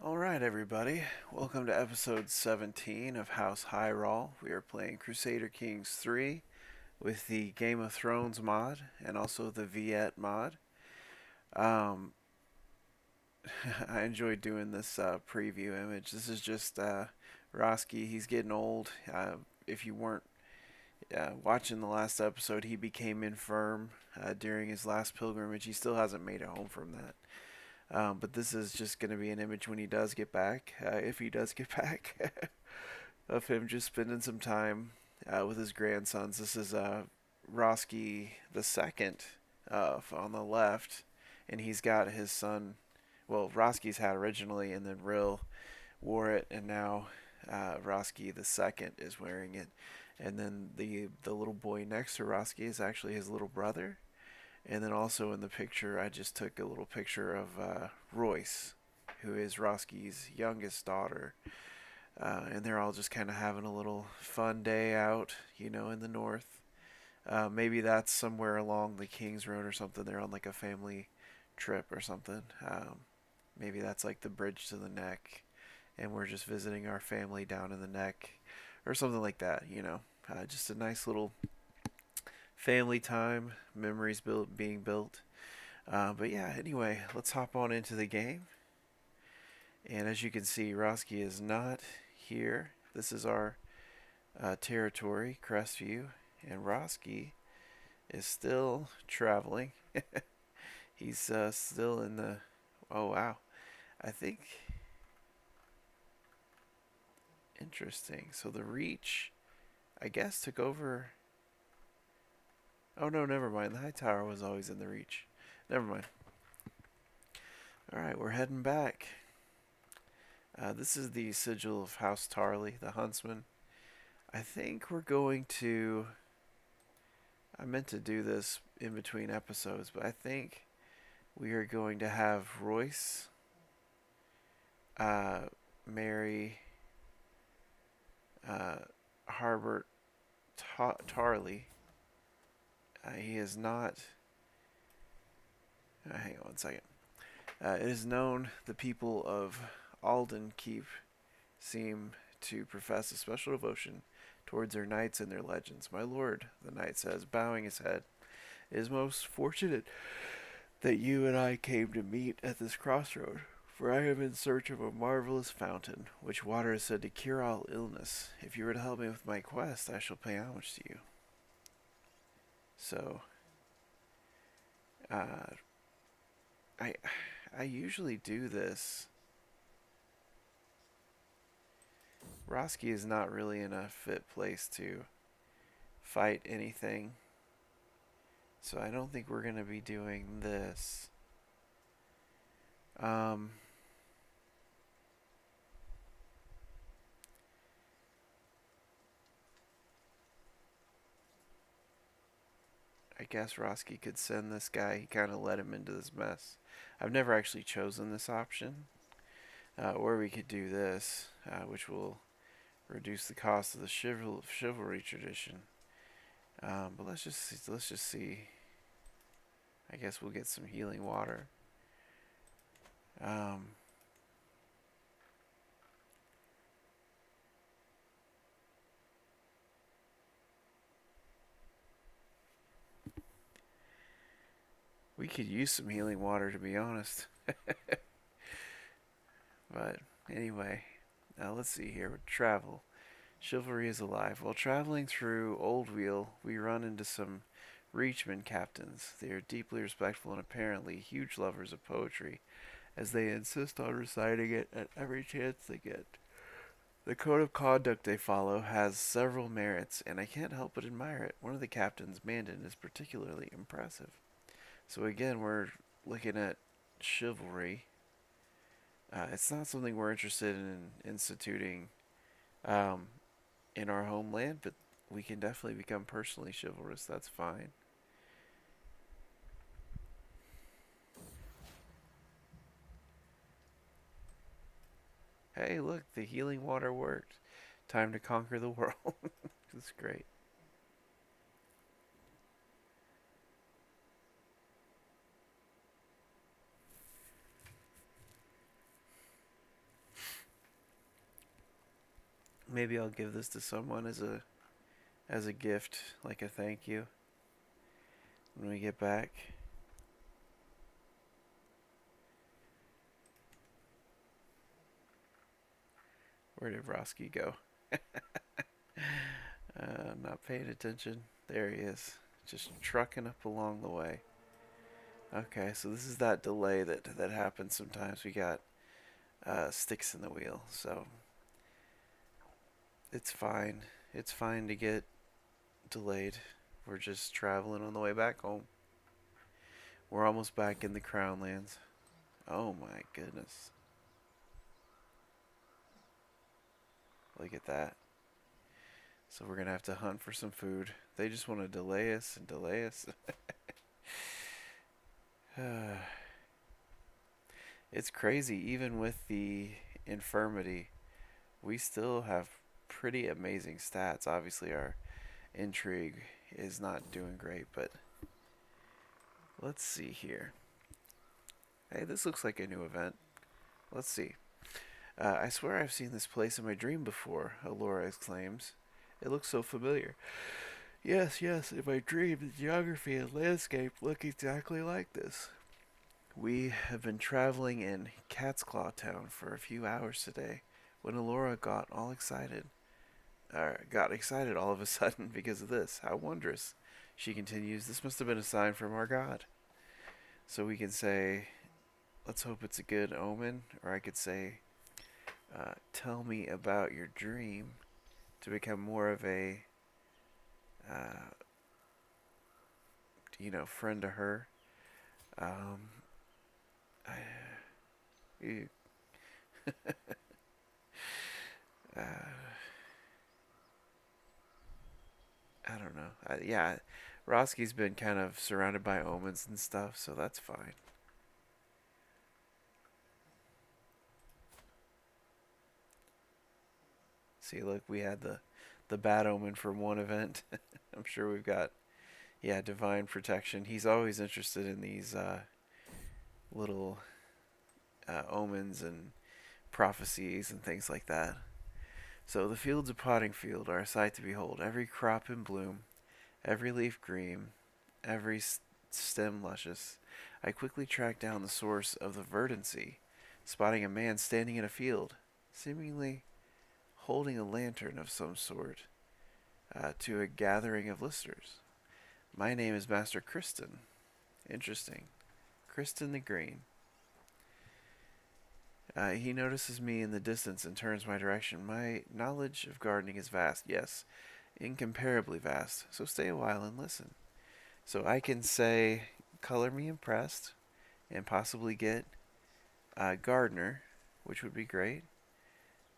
Alright, everybody. Welcome to episode 17 of House Heiral. We are playing Crusader Kings 3 with the Game of Thrones mod and also the VIET mod. Um, I enjoyed doing this preview image. This is just Roskii. He's getting old. If you weren't watching the last episode, he became infirm during his last pilgrimage. He still hasn't made it home from that. But this is just going to be an image when he does get back, if he does get back, of him just spending some time with his grandsons. This is Roskii the second on the left, and he's got his son. Well, Roski's had originally, and then Ril wore it, and now Roskii the second is wearing it. And then the little boy next to Roskii is actually his little brother. And then also in the picture, I just took a little picture of Royce, who is Roski's youngest daughter. And they're all just kind of having a little fun day out, in the north. Maybe that's somewhere along the King's Road or something. They're on like a family trip or something. Maybe that's like the bridge to the neck. And we're just visiting our family down in the neck or something like that. Just a nice little family time, memories being built. But yeah, anyway, let's hop on into the game. And as you can see, Roskii is not here. This is our territory, Crestview, and Roskii is still traveling. He's still in the. Oh wow, I think. Interesting. So the Reach, I guess, took over. Oh no, never mind. The High Tower was always in the Reach. Never mind. Alright, we're heading back. This is the sigil of House Tarly, the huntsman. I think we're going to. I meant to do this in between episodes, but I think we are going to have Royce marry Harbert Tarly. He is not. Hang on one second. It is known the people of Alden Keep seem to profess a special devotion towards their knights and their legends. My lord, the knight says, bowing his head, it is most fortunate that you and I came to meet at this crossroad, for I am in search of a marvelous fountain, which water is said to cure all illness. If you were to help me with my quest, I shall pay homage to you. So, I usually do this. Roskii is not really in a fit place to fight anything. So I don't think we're going to be doing this. I guess Roskii could send this guy. He kind of led him into this mess. I've never actually chosen this option. Or we could do this, which will reduce the cost of the chivalry tradition. But let's just see. I guess we'll get some healing water. We could use some healing water, to be honest. But anyway, now let's see here. Travel. Chivalry is alive. While traveling through Old Wheel, we run into some Reachman captains. They are deeply respectful and apparently huge lovers of poetry, as they insist on reciting it at every chance they get. The code of conduct they follow has several merits, and I can't help but admire it. One of the captains, Mandan, is particularly impressive. So again, we're looking at chivalry. It's not something we're interested in instituting in our homeland, but we can definitely become personally chivalrous. That's fine. Hey, look, the healing water worked. Time to conquer the world. That's great. Maybe I'll give this to someone as a gift, like a thank you when we get back. Where did Roskii go? Not paying attention. There he is, just trucking up along the way. Okay, so this is that delay that happens sometimes. We got sticks in the wheel, so it's fine. It's fine to get delayed. We're just traveling on the way back home. We're almost back in the Crown Lands. Oh my goodness. Look at that. So we're going to have to hunt for some food. They just want to delay us and delay us. It's crazy. Even with the infirmity, we still have pretty amazing stats. Obviously, our intrigue is not doing great, but let's see here. Hey, this looks like a new event. Let's see. I swear I've seen this place in my dream before, Alora exclaims. It looks so familiar. Yes, yes, in my dream, the geography and landscape look exactly like this. We have been traveling in Cat's Claw Town for a few hours today when Alora got excited all of a sudden because of this. How wondrous. She continues, this must have been a sign from our god. So we can say, let's hope it's a good omen, or I could say, tell me about your dream to become more of a, uh, friend to her. Um, I, you, uh, I don't know. Yeah, Roski's been kind of surrounded by omens and stuff, so that's fine. See, look, we had the bad omen from one event. I'm sure we've got, yeah, divine protection. He's always interested in these little omens and prophecies and things like that. So the fields of Pottingfield are a sight to behold. Every crop in bloom, every leaf green, every stem luscious. I quickly tracked down the source of the verdancy, spotting a man standing in a field, seemingly holding a lantern of some sort to a gathering of listeners. My name is Master Kristen. Interesting. Kristen the Green. He notices me in the distance and turns my direction. My knowledge of gardening is vast, yes, incomparably vast, so stay a while and listen. So I can say, color me impressed, and possibly get gardener, which would be great,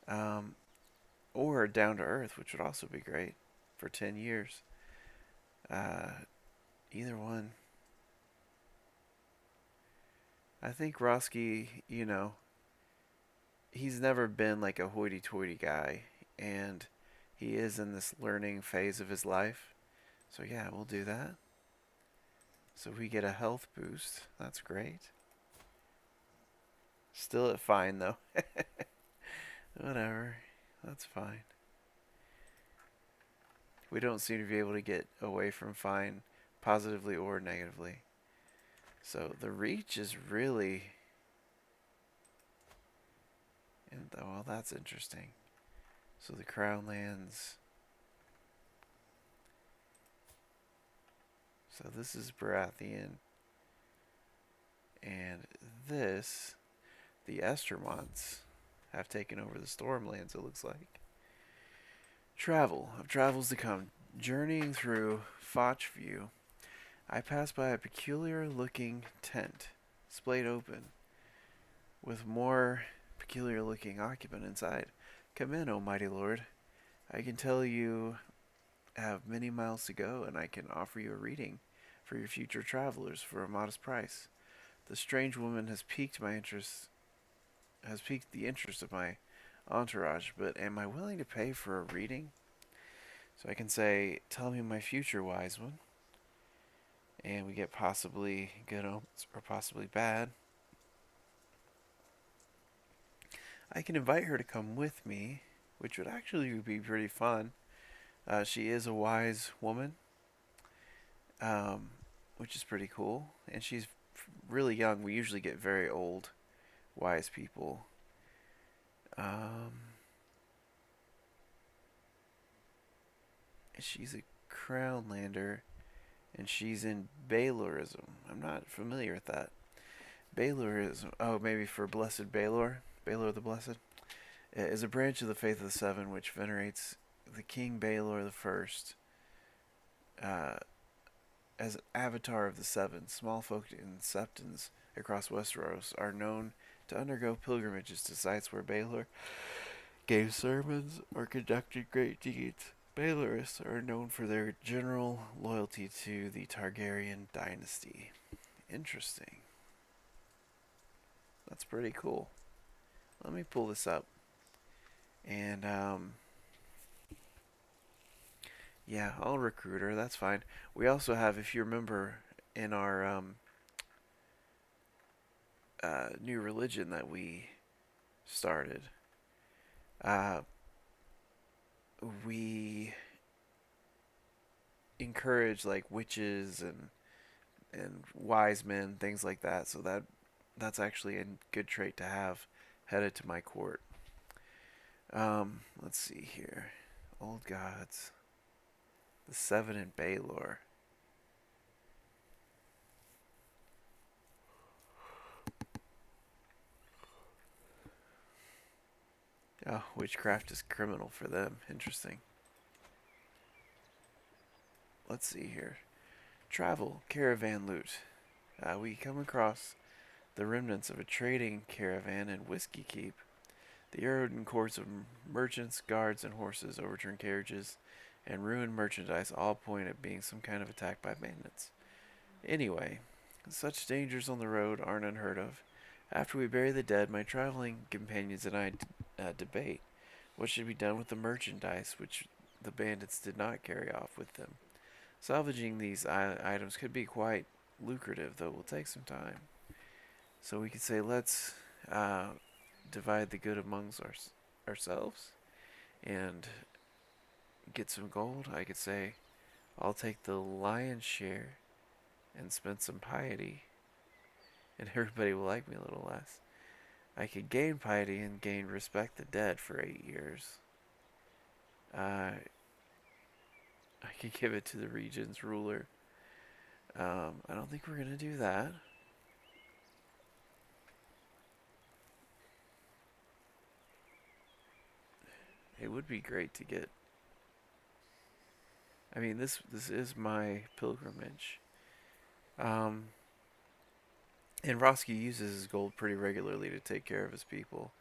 um, or down to earth, which would also be great for 10 years. Uh, Either one. I think Roskii, he's never been like a hoity-toity guy, and he is in this learning phase of his life. So yeah, we'll do that. So we get a health boost. That's great. Still at fine though. Whatever. That's fine. We don't seem to be able to get away from fine positively or negatively. So the reach is really, and well, that's interesting. So the crown lands. So this is Baratheon, and this, the Estermonts, have taken over the Stormlands. It looks like. Travel of travels to come. Journeying through Foch View, I pass by a peculiar-looking tent, splayed open, with more peculiar-looking occupant inside. Come in, O mighty lord. I can tell you have many miles to go, and I can offer you a reading for your future travelers for a modest price. The strange woman has piqued the interest of my entourage, but am I willing to pay for a reading? So I can say, tell me my future, wise one. And we get possibly good omens or possibly bad. I can invite her to come with me, which would actually be pretty fun. She is a wise woman, um, which is pretty cool, and she's really young. We usually get very old, wise people. Um, she's a Crownlander, and she's in Baylorism. I'm not familiar with that. Baylorism. Oh, maybe for Blessed Baelor, Baelor the Blessed, is a branch of the Faith of the Seven which venerates the King Baelor the First uh, as an avatar of the Seven. Small folk in septons across Westeros are known to undergo pilgrimages to sites where Baelor gave sermons or conducted great deeds. Baelorists are known for their general loyalty to the Targaryen dynasty. Interesting. That's pretty cool. Let me pull this up. And, yeah, I'll recruit her. That's fine. We also have, if you remember, in our new religion that we started, uh, we encourage like witches and wise men, things like that. So that's actually a good trait to have headed to my court. Let's see here. Old gods. The Seven in Baelor. Oh, witchcraft is criminal for them. Interesting. Let's see here. Travel, caravan loot. We come across the remnants of a trading caravan in Whiskey Keep. The Erodin courts of merchants, guards, and horses, overturned carriages, and ruined merchandise all point at being some kind of attack by bandits. Anyway, such dangers on the road aren't unheard of. After we bury the dead, my traveling companions and I debate what should be done with the merchandise which the bandits did not carry off with them. Salvaging these items could be quite lucrative, though it will take some time. So we could say, let's uh, divide the good amongst ourselves and get some gold. I could say, I'll take the lion's share and spend some piety, and everybody will like me a little less. I could gain piety and gain respect the dead for 8 years. I could give it to the region's ruler. I don't think we're gonna do that. It would be great to get. I mean, this is my pilgrimage. Um, and Roskii uses his gold pretty regularly to take care of his people,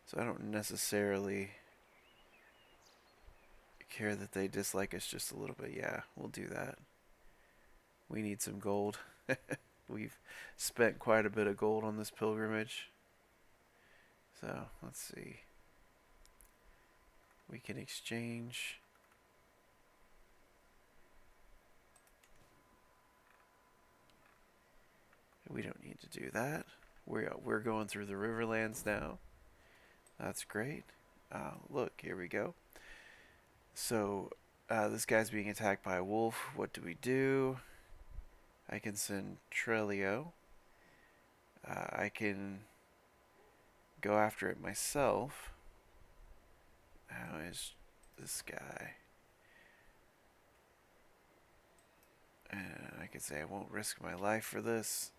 so I don't necessarily care that they dislike us just a little bit. Yeah, we'll do that. We need some gold. We've spent quite a bit of gold on this pilgrimage. So, let's see. We can exchange. We don't need to do that. We're going through the Riverlands now. That's great. Look, here we go. So, this guy's being attacked by a wolf. What do we do? I can send Trelio. I can go after it myself. How is this guy? And I could say I won't risk my life for this.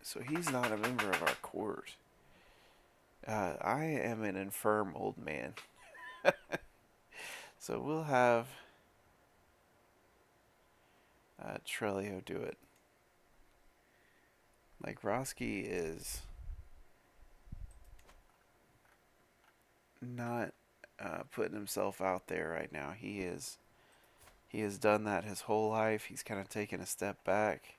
So he's not a member of our court. I am an infirm old man. So we'll have Trelio do it. Like Roskii is not putting himself out there right now. He has done that his whole life. He's kind of taken a step back.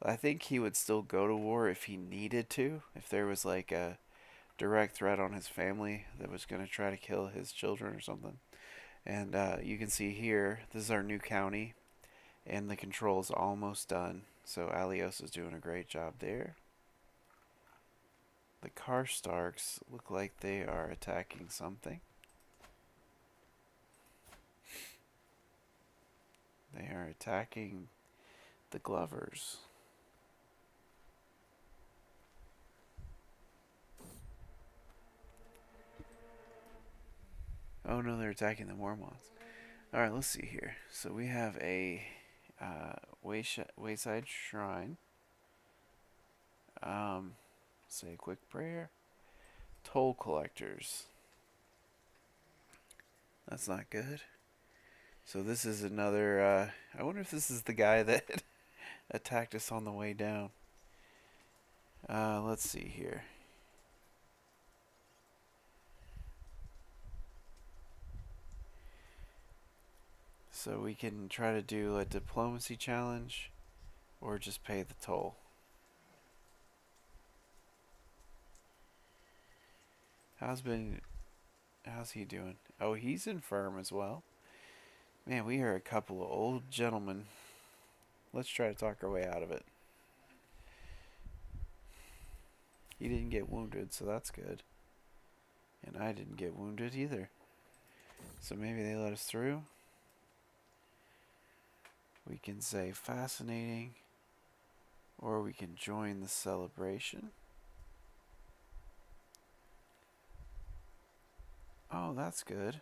I think he would still go to war if he needed to. If there was like a direct threat on his family that was going to try to kill his children or something. And you can see here, this is our new county. And the control's almost done. So Alios is doing a great job there. The Karstarks look like they are attacking something. They are attacking the Glovers. Oh no, they're attacking the Mormonts. Alright, let's see here. So we have a Wayside Shrine. Say a quick prayer. Toll collectors. That's not good. So this is another, I wonder if this is the guy that attacked us on the way down. Let's see here. So we can try to do a diplomacy challenge or just pay the toll. How's he doing? Oh, he's infirm as well. Man, we are a couple of old gentlemen. Let's try to talk our way out of it. He didn't get wounded, so that's good. And I didn't get wounded either. So maybe they let us through. We can say fascinating, or we can join the celebration. Oh, that's good.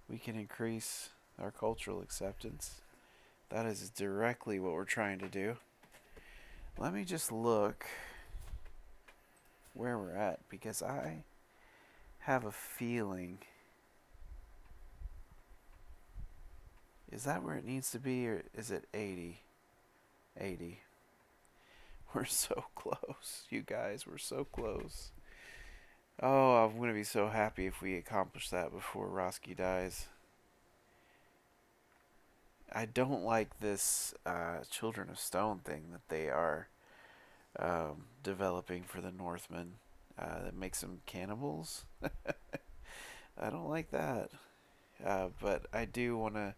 We can increase our cultural acceptance. That is directly what we're trying to do. Let me just look where we're at, because I have a feeling. Is that where it needs to be, or is it 80? 80. We're so close, you guys. We're so close. Oh, I'm going to be so happy if we accomplish that before Roskii dies. I don't like this Children of Stone thing that they are developing for the Northmen. That makes them cannibals. I don't like that. But I do want to,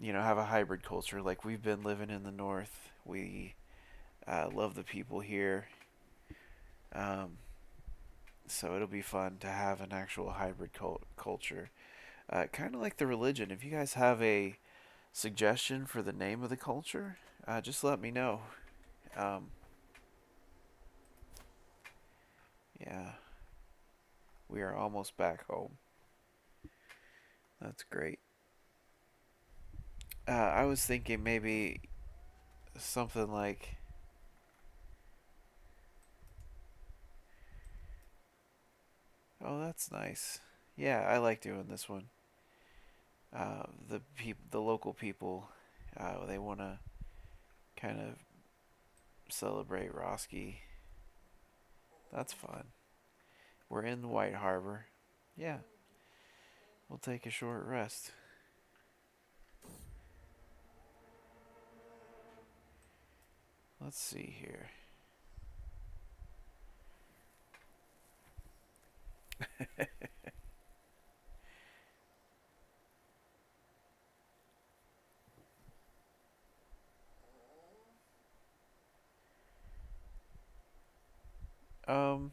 have a hybrid culture. Like, we've been living in the North. We love the people here. So it'll be fun to have an actual hybrid culture. Kind of like the religion. If you guys have a suggestion for the name of the culture, just let me know. Yeah. We are almost back home. That's great. I was thinking maybe something like. Oh, that's nice. Yeah, I like doing this one. The local people, they want to kind of celebrate Roskii. That's fun. We're in White Harbor. Yeah, we'll take a short rest. Let's see here. um,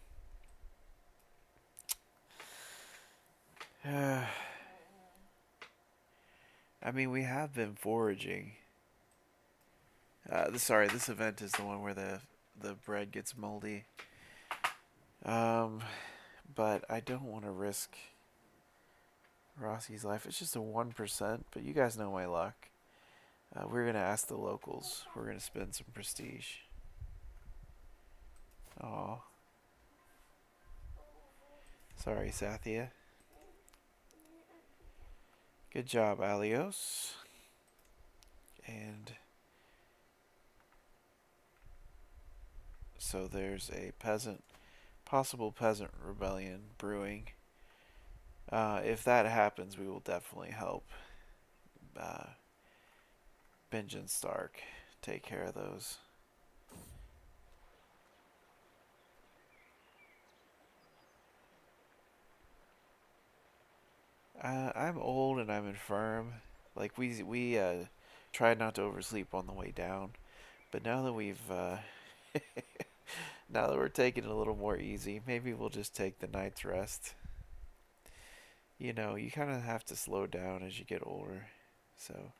I mean, we have been foraging. This event is the one where the bread gets moldy. Um, but I don't want to risk Roski's life. It's just a 1%, but you guys know my luck. We're gonna ask the locals. We're gonna spend some prestige. Oh, sorry, Sathia. Good job, Alios. And so there's a possible peasant rebellion brewing. If that happens, we will definitely help Benjen Stark take care of those. I'm old and I'm infirm. Like we Tried not to oversleep on the way down, but now that now that we're taking it a little more easy, maybe we'll just take the night's rest. You know, you kind of have to slow down as you get older, so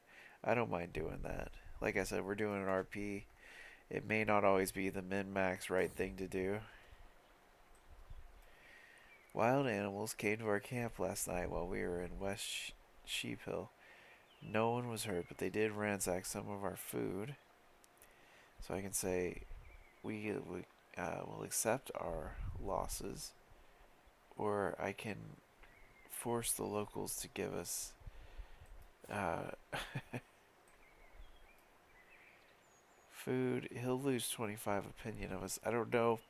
I don't mind doing that. Like I said, we're doing an RP. It may not always be the min-max right thing to do. Wild animals came to our camp last night while we were in West Sheep Hill. No one was hurt, but they did ransack some of our food. So I can say we will accept our losses, or I can force the locals to give us uh, food. He'll lose 25 opinion of us. I don't know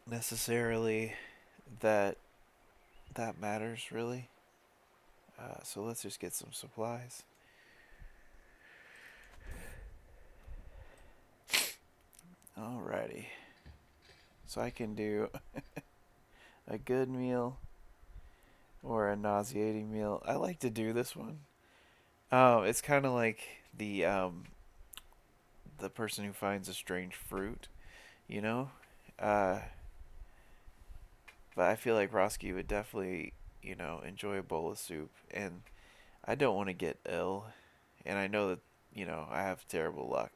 necessarily that that matters, really. So let's just get some supplies. Alrighty. So I can do a good meal or a nauseating meal. I like to do this one. It's kind of like the person who finds a strange fruit, you know. Uh, but I feel like Roskii would definitely, enjoy a bowl of soup, and I don't want to get ill, and I know that I have terrible luck,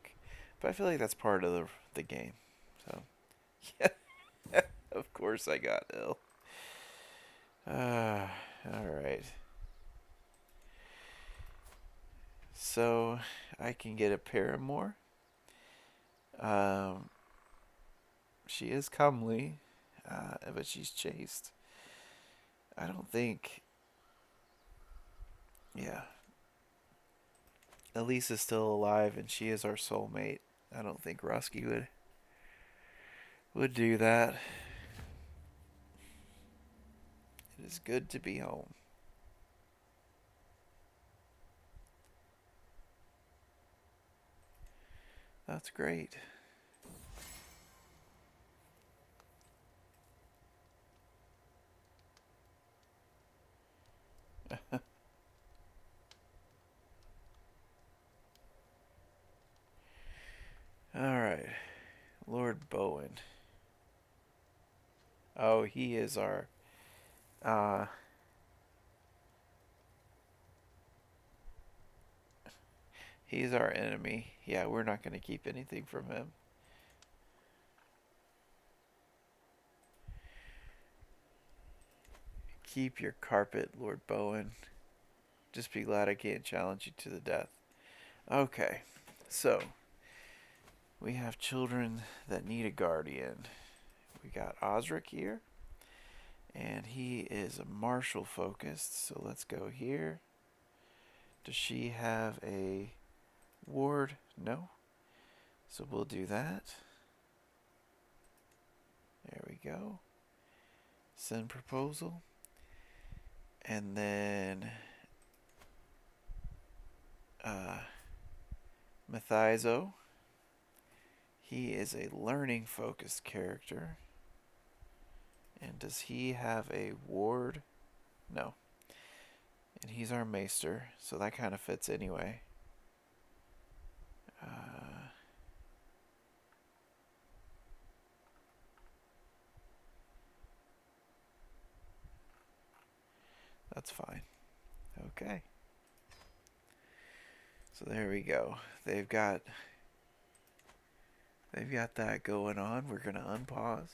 but I feel like that's part of the game. So yeah, of course I got ill. All right. So I can get a paramour. Um, she is comely, but she's chaste. I don't think. Yeah, Elise is still alive, and she is our soulmate. I don't think Roskii would do that. It is good to be home. That's great. All right, Lord Bowen. Oh, he is our. Uh, he's our enemy. Yeah, we're not going to keep anything from him. Keep your carpet, Lord Bowen. Just be glad I can't challenge you to the death. Okay, so we have children that need a guardian. We got Osric here, and he is a martial focused. So let's go here. Does she have a ward? No. So we'll do that. There we go. Send proposal. And then Mathizo. He is a learning focused character. And does he have a ward? No. And he's our maester, so that kind of fits anyway. That's fine. Okay. So there we go. They've got that going on. We're gonna unpause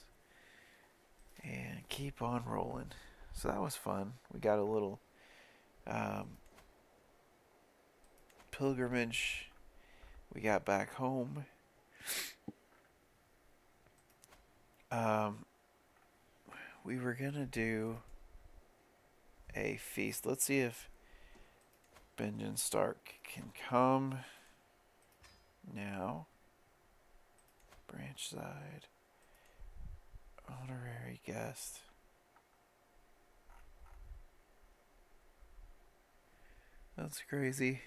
and keep on rolling. So that was fun. We got a little pilgrimage. We got back home. We were gonna do a feast. Let's see if Benjamin Stark can come now. Branch side. Honorary guest. That's crazy.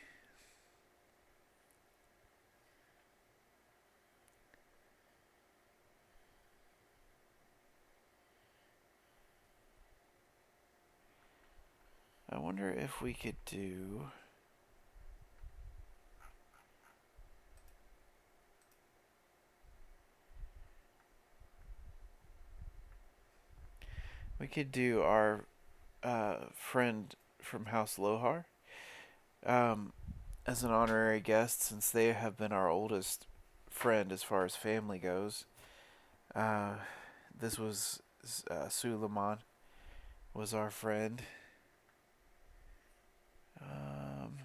I wonder if we could do We could do our friend from House Lohar um, as an honorary guest, since they have been our oldest friend as far as family goes. Uh, this was Suleiman was our friend. Um,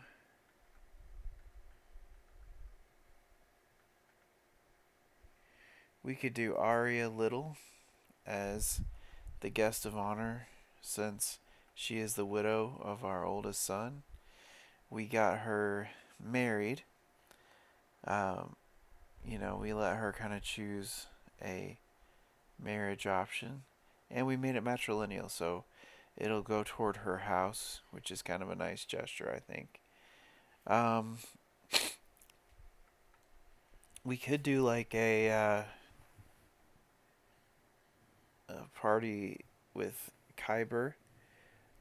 we could do Arya Little as the guest of honor, since she is the widow of our oldest son. We got her married. Um, we let her kind of choose a marriage option, and we made it matrilineal, so it'll go toward her house, which is kind of a nice gesture, I think. Um, we could do like a party with Kyber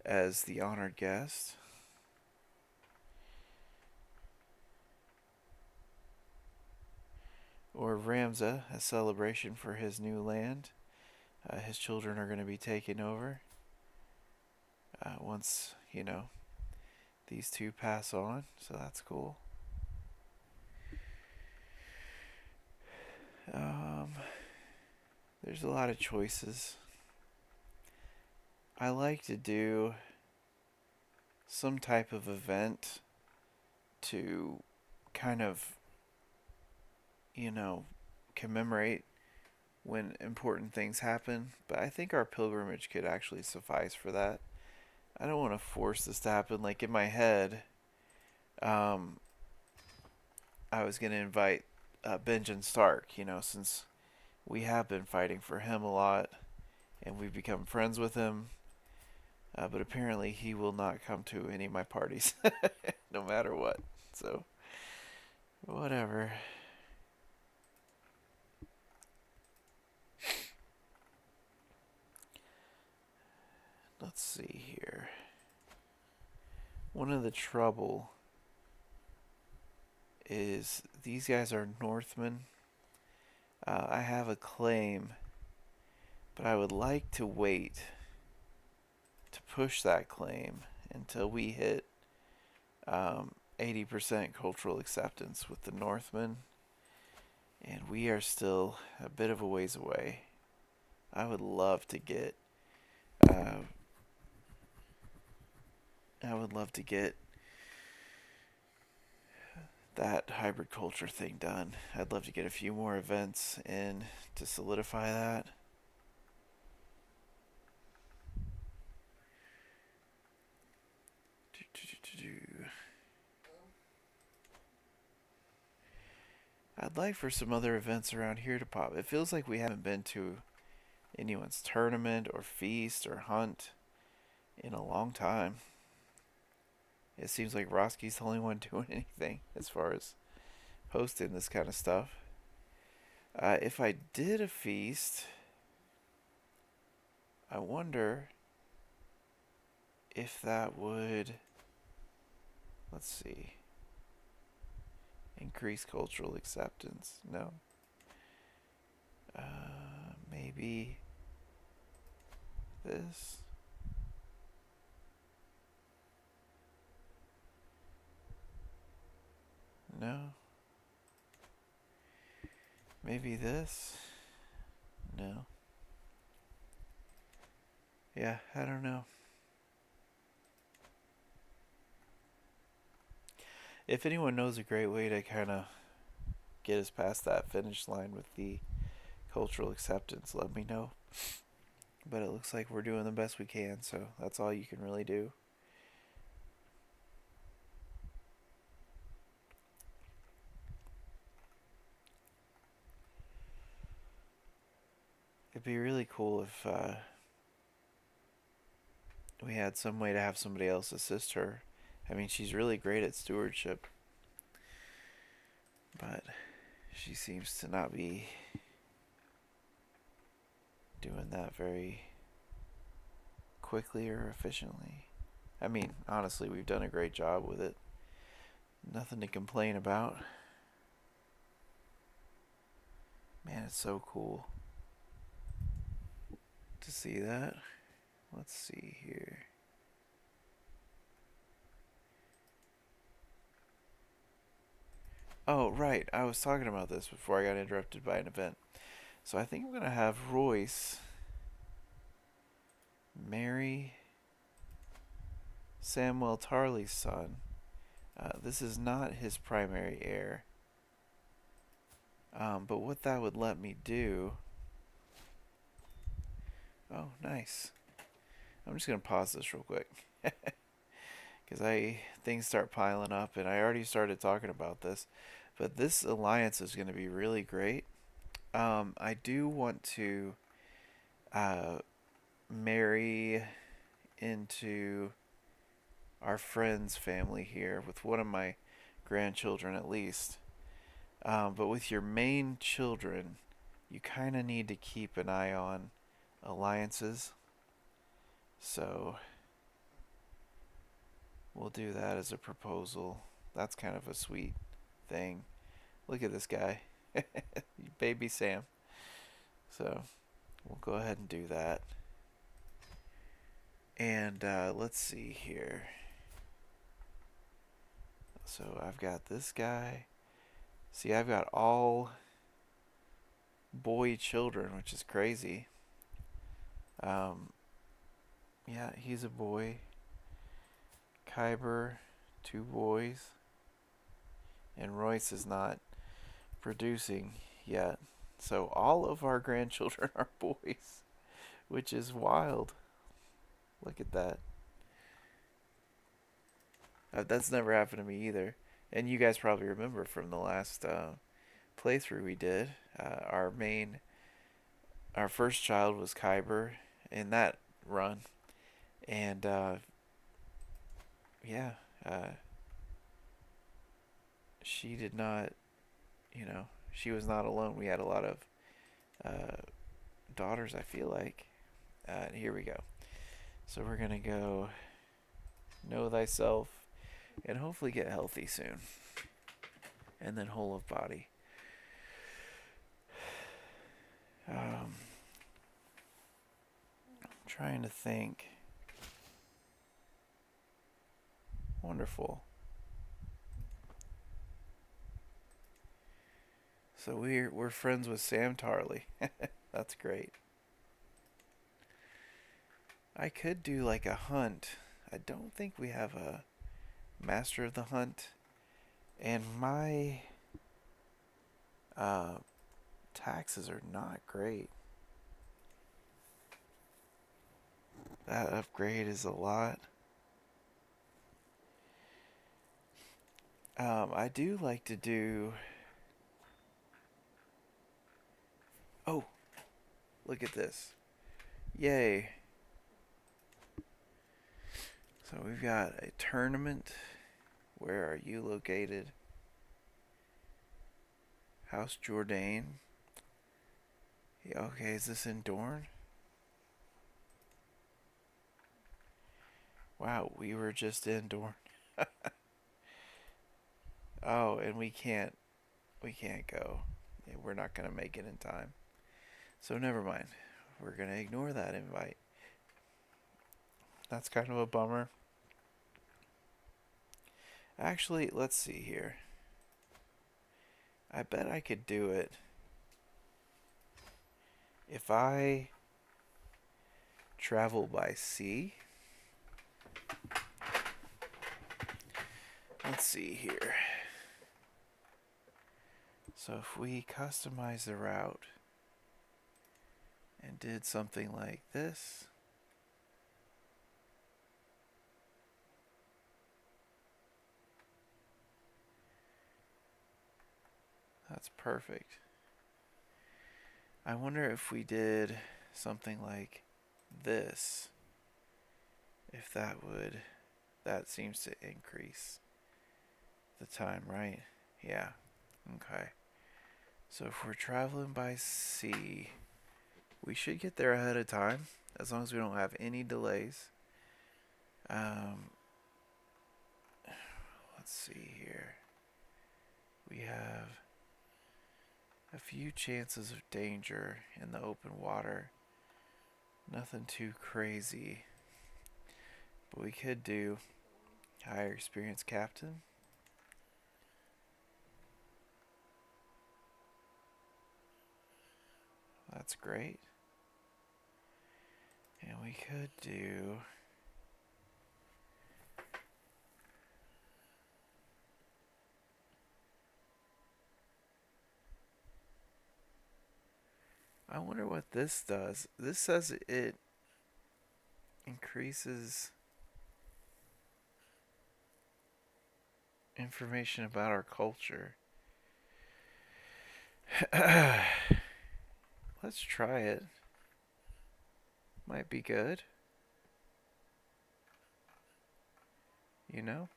as the honored guest. Or Ramza, a celebration for his new land. His children are going to be taking over once, these two pass on, so that's cool. Um, there's a lot of choices. I like to do some type of event to kind of, you know, commemorate when important things happen, but I think our pilgrimage could actually suffice for that. I don't want to force this to happen. Like in my head, um, I was going to invite Benjen Stark, since we have been fighting for him a lot and we've become friends with him. But apparently he will not come to any of my parties, no matter what. So, whatever. Let's see here. One of the trouble is these guys are Northmen. I have a claim, but I would like to wait to push that claim until we hit 80% cultural acceptance with the Northmen, and we are still a bit of a ways away. I would love to get. Uh, I would love to get that hybrid culture thing done. I'd love to get a few more events in to solidify that. I'd like for some other events around here to pop. It feels like we haven't been to anyone's tournament or feast or hunt in a long time. It seems like Roski's the only one doing anything as far as hosting this kind of stuff. If I did a feast, I wonder if that would, let's see, increase cultural acceptance. No. Maybe this. No. Maybe this. No. Yeah, I don't know. If anyone knows a great way to kind of get us past that finish line with the cultural acceptance, let me know. But it looks like we're doing the best we can, so that's all you can really do. It'd be really cool if we had some way to have somebody else assist her. I mean, she's really great at stewardship, but she seems to not be doing that very quickly or efficiently. I mean, honestly, we've done a great job with it. Nothing to complain about. Man, it's so cool to see that. let's see here. Oh, right. I was talking about this before I got interrupted by an event. So I think I'm going to have Royce marry Samwell Tarly's son. This is not his primary heir. But what that would let me do... Oh, nice. I'm just going to pause this real quick. Because things start piling up, and I already started talking about this. But this alliance is going to be really great. I do want to marry into our friend's family here with one of my grandchildren at least. But with your main children, you kind of need to keep an eye on alliances. So we'll do that as a proposal. That's kind of a sweet thing. Look at this guy. Baby Sam. So we'll go ahead and do that. And let's see here. So I've got this guy. See, I've got all boy children, which is crazy. Yeah, he's a boy. Kyber, 2 boys. And Royce is not producing yet. So all of our grandchildren are boys, which is wild. Look at that. That's never happened to me either. And you guys probably remember from the last playthrough we did, our first child was Kyber in that run. And yeah, she did not, she was not alone. We had a lot of daughters, I feel like. Here we go. So we're going to go know thyself and hopefully get healthy soon. And then whole of body. I'm trying to think. Wonderful. So we're friends with Sam Tarly. That's great. I could do like a hunt. I don't think we have a master of the hunt. And my taxes are not great. That upgrade is a lot. I do like to do... Oh, look at this. Yay. So we've got a tournament. Where are you located? House Jourdain. Yeah, okay, is this in Dorne? Wow, we were just in Dorne. Oh, and we can't go. Yeah, we're not gonna make it in time. So never mind. We're gonna ignore that invite. That's kind of a bummer. Actually, let's see here. I bet I could do it if I travel by sea. Let's see here. So if we customize the route and did something like this. That's perfect. I wonder if we did something like this. If that seems to increase the time, right? Yeah. Okay. So if we're traveling by sea, we should get there ahead of time, as long as we don't have any delays. Let's see here. We have a few chances of danger in the open water. Nothing too crazy. But we could do higher experience captain. That's great. And we could do... I wonder what this does. This says it increases information about our culture. Let's try it. Might be good. You know?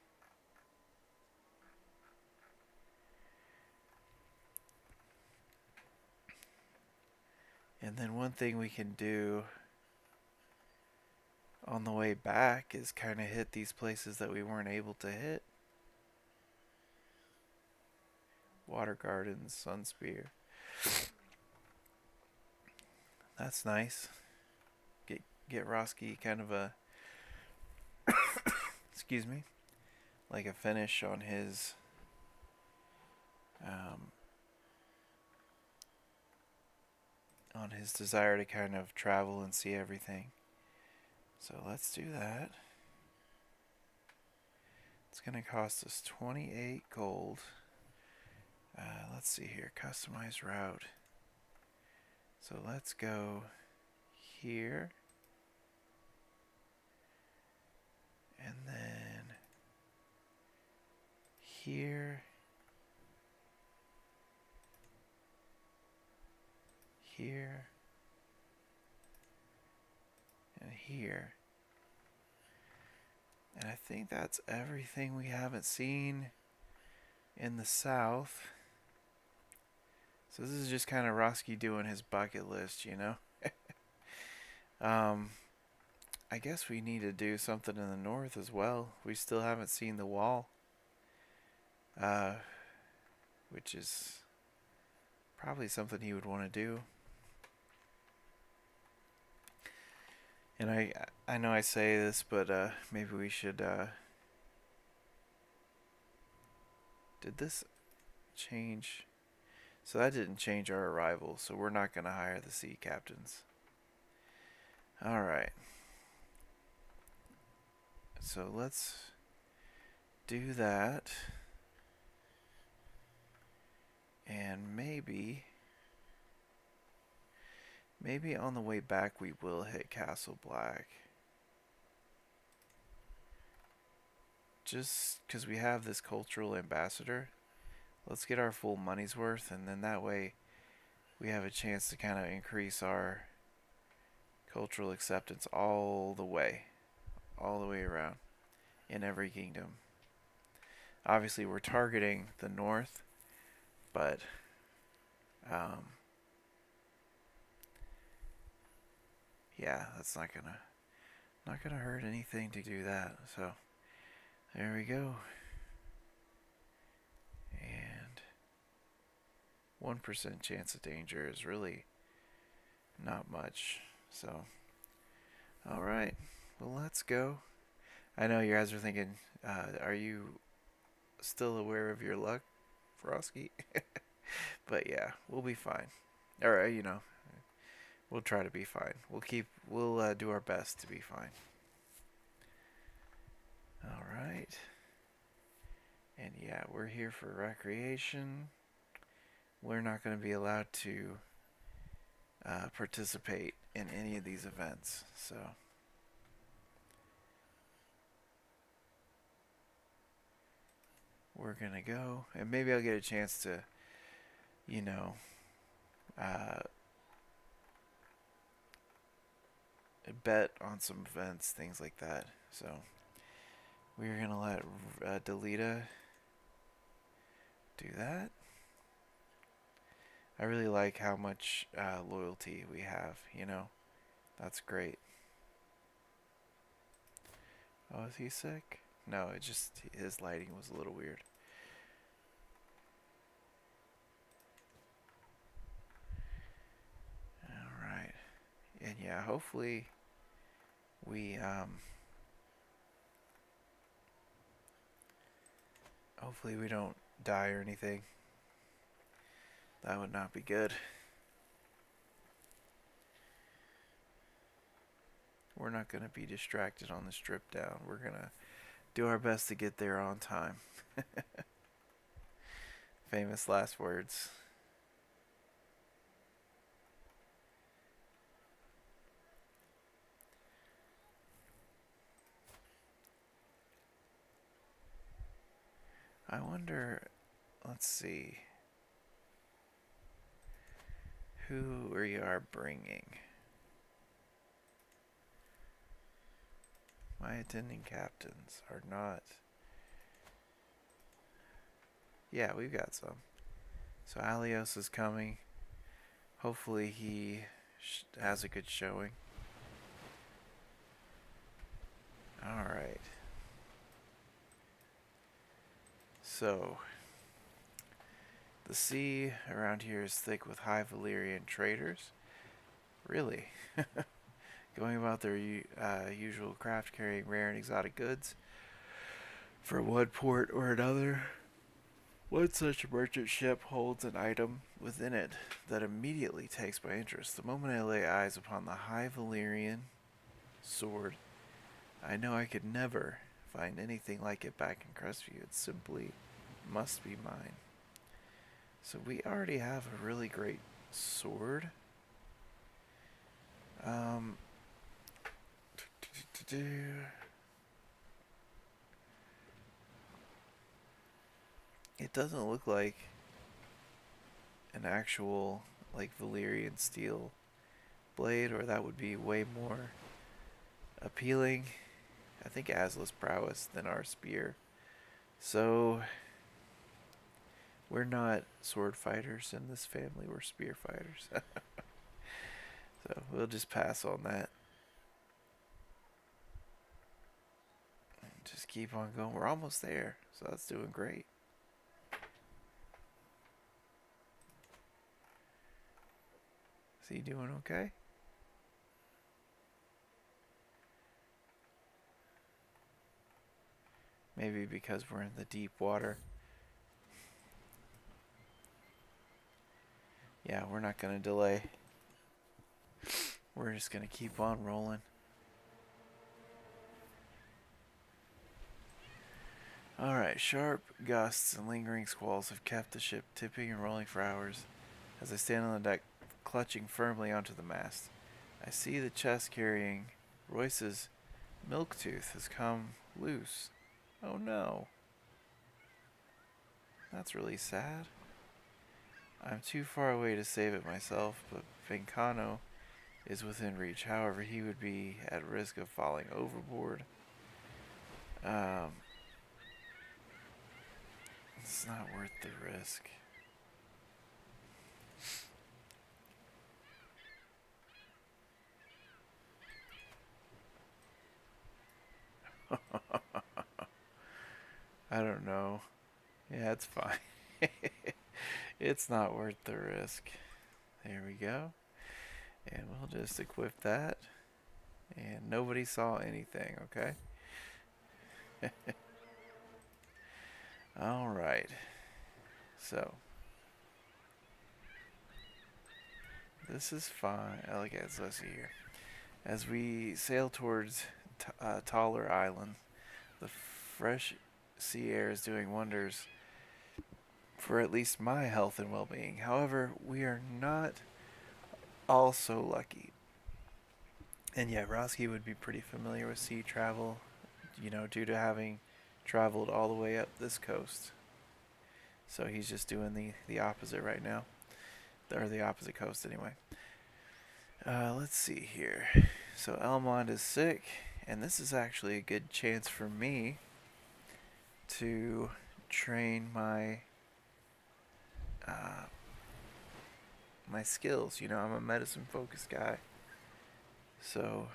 And then one thing we can do on the way back is kind of hit these places that we weren't able to hit. Water Gardens, Sunspear. That's nice. Get Roskii kind of a excuse me, like a finish on his desire to kind of travel and see everything. So let's do that. It's going to cost us 28 gold. Let's see here. Customize route. So let's go here. And then here. Here. And here. And I think that's everything we haven't seen in the south. So this is just kind of Roskii doing his bucket list, you know? I guess we need to do something in the north as well. We still haven't seen the wall. Which is probably something he would want to do. And I know I say this, but maybe we should... did this change? So that didn't change our arrival, so we're not going to hire the sea captains. Alright. So let's do that. And maybe on the way back we will hit Castle Black. Just because we have this cultural ambassador. Let's get our full money's worth, and then that way we have a chance to kind of increase our cultural acceptance all the way around in every kingdom. Obviously we're targeting the north, but yeah, that's not gonna hurt anything to do that. So there we go. And 1% chance of danger is really not much. So alright, well, let's go. I know you guys are thinking, are you still aware of your luck, Roskii? But yeah, we'll be fine. Alright, you know, we'll try to be fine. We'll do our best to be fine. Alright. And yeah, we're here for recreation. We're not going to be allowed to participate in any of these events, so... we're going to go, and maybe I'll get a chance to, you know, bet on some events, things like that. So we're going to let Delita do that. I really like how much loyalty we have, you know. That's great. Oh, is he sick? No, it just, his lighting was a little weird. Alright. And yeah, hopefully we Hopefully we don't die or anything. That would not be good. We're not going to be distracted on this trip down. We're going to do our best to get there on time. Famous last words. I wonder, let's see, who we are bringing. My attending captains are not. Yeah, we've got some. So Alios is coming. Hopefully he has a good showing. Alright. So, the sea around here is thick with high Valyrian traders. Really? Going about their usual craft, carrying rare and exotic goods for one port or another. One such merchant ship holds an item within it that immediately takes my interest. The moment I lay eyes upon the high Valyrian sword, I know I could never find anything like it back in Crestview. It simply must be mine. So we already have a really great sword. It doesn't look like an actual like Valyrian steel blade, or that would be way more appealing. I think Asla's prowess than our spear. So we're not sword fighters in this family, we're spear fighters. So we'll just pass on that. Just keep on going. We're almost there, so that's doing great. Is he doing okay? Maybe because we're in the deep water. Yeah, we're not going to delay. We're just going to keep on rolling. Alright, sharp gusts and lingering squalls have kept the ship tipping and rolling for hours as I stand on the deck, clutching firmly onto the mast. I see the chest carrying Royce's milk tooth has come loose. Oh no. That's really sad. I'm too far away to save it myself, but Vincano is within reach. However, he would be at risk of falling overboard. It's not worth the risk. I don't know. Yeah, it's fine. It's not worth the risk. There we go. And we'll just equip that. And nobody saw anything, okay? Alright. So. This is fine. Okay, so let's see here. As we sail towards Taller Island, the fresh sea air is doing wonders for at least my health and well-being. However, we are not all so lucky. And yeah, Roskii would be pretty familiar with sea travel, due to having traveled all the way up this coast. So he's just doing the opposite right now. Or the opposite coast anyway. Let's see here. So Elmond is sick, and this is actually a good chance for me to train my my skills. I'm a medicine focused guy, so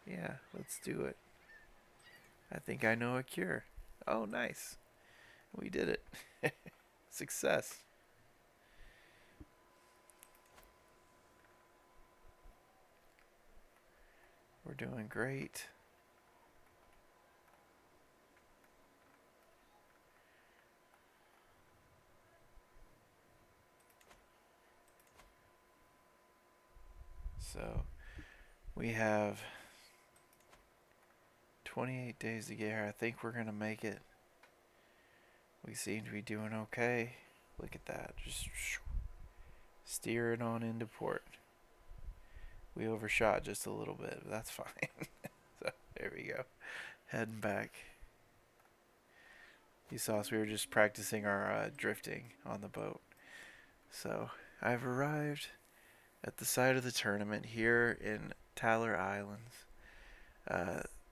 yeah, let's do it. I think I know a cure. Oh, nice. We did it. Success. We're doing great. So we have 28 days to get here. I think we're going to make it. We seem to be doing okay. Look at that. Just steering on into port. We overshot just a little bit, but that's fine. So there we go. Heading back. You saw us. We were just practicing our drifting on the boat. So I've arrived at the site of the tournament here in Taller Islands.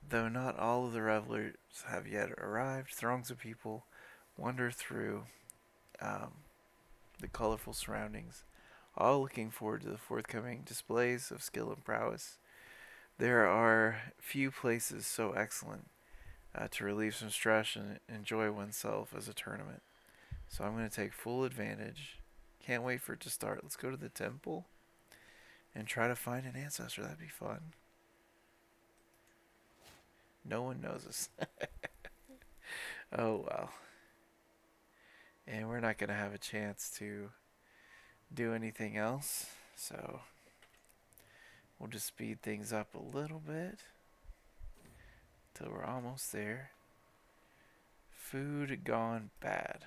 Though not all of the revelers have yet arrived, throngs of people wander through the colorful surroundings, all looking forward to the forthcoming displays of skill and prowess. There are few places so excellent to relieve some stress and enjoy oneself as a tournament. So I'm going to take full advantage. Can't wait for it to start. Let's go to the temple and try to find an ancestor. That'd be fun. No one knows us. Oh well. And we're not going to have a chance to do anything else. So we'll just speed things up a little bit till we're almost there. Food gone bad.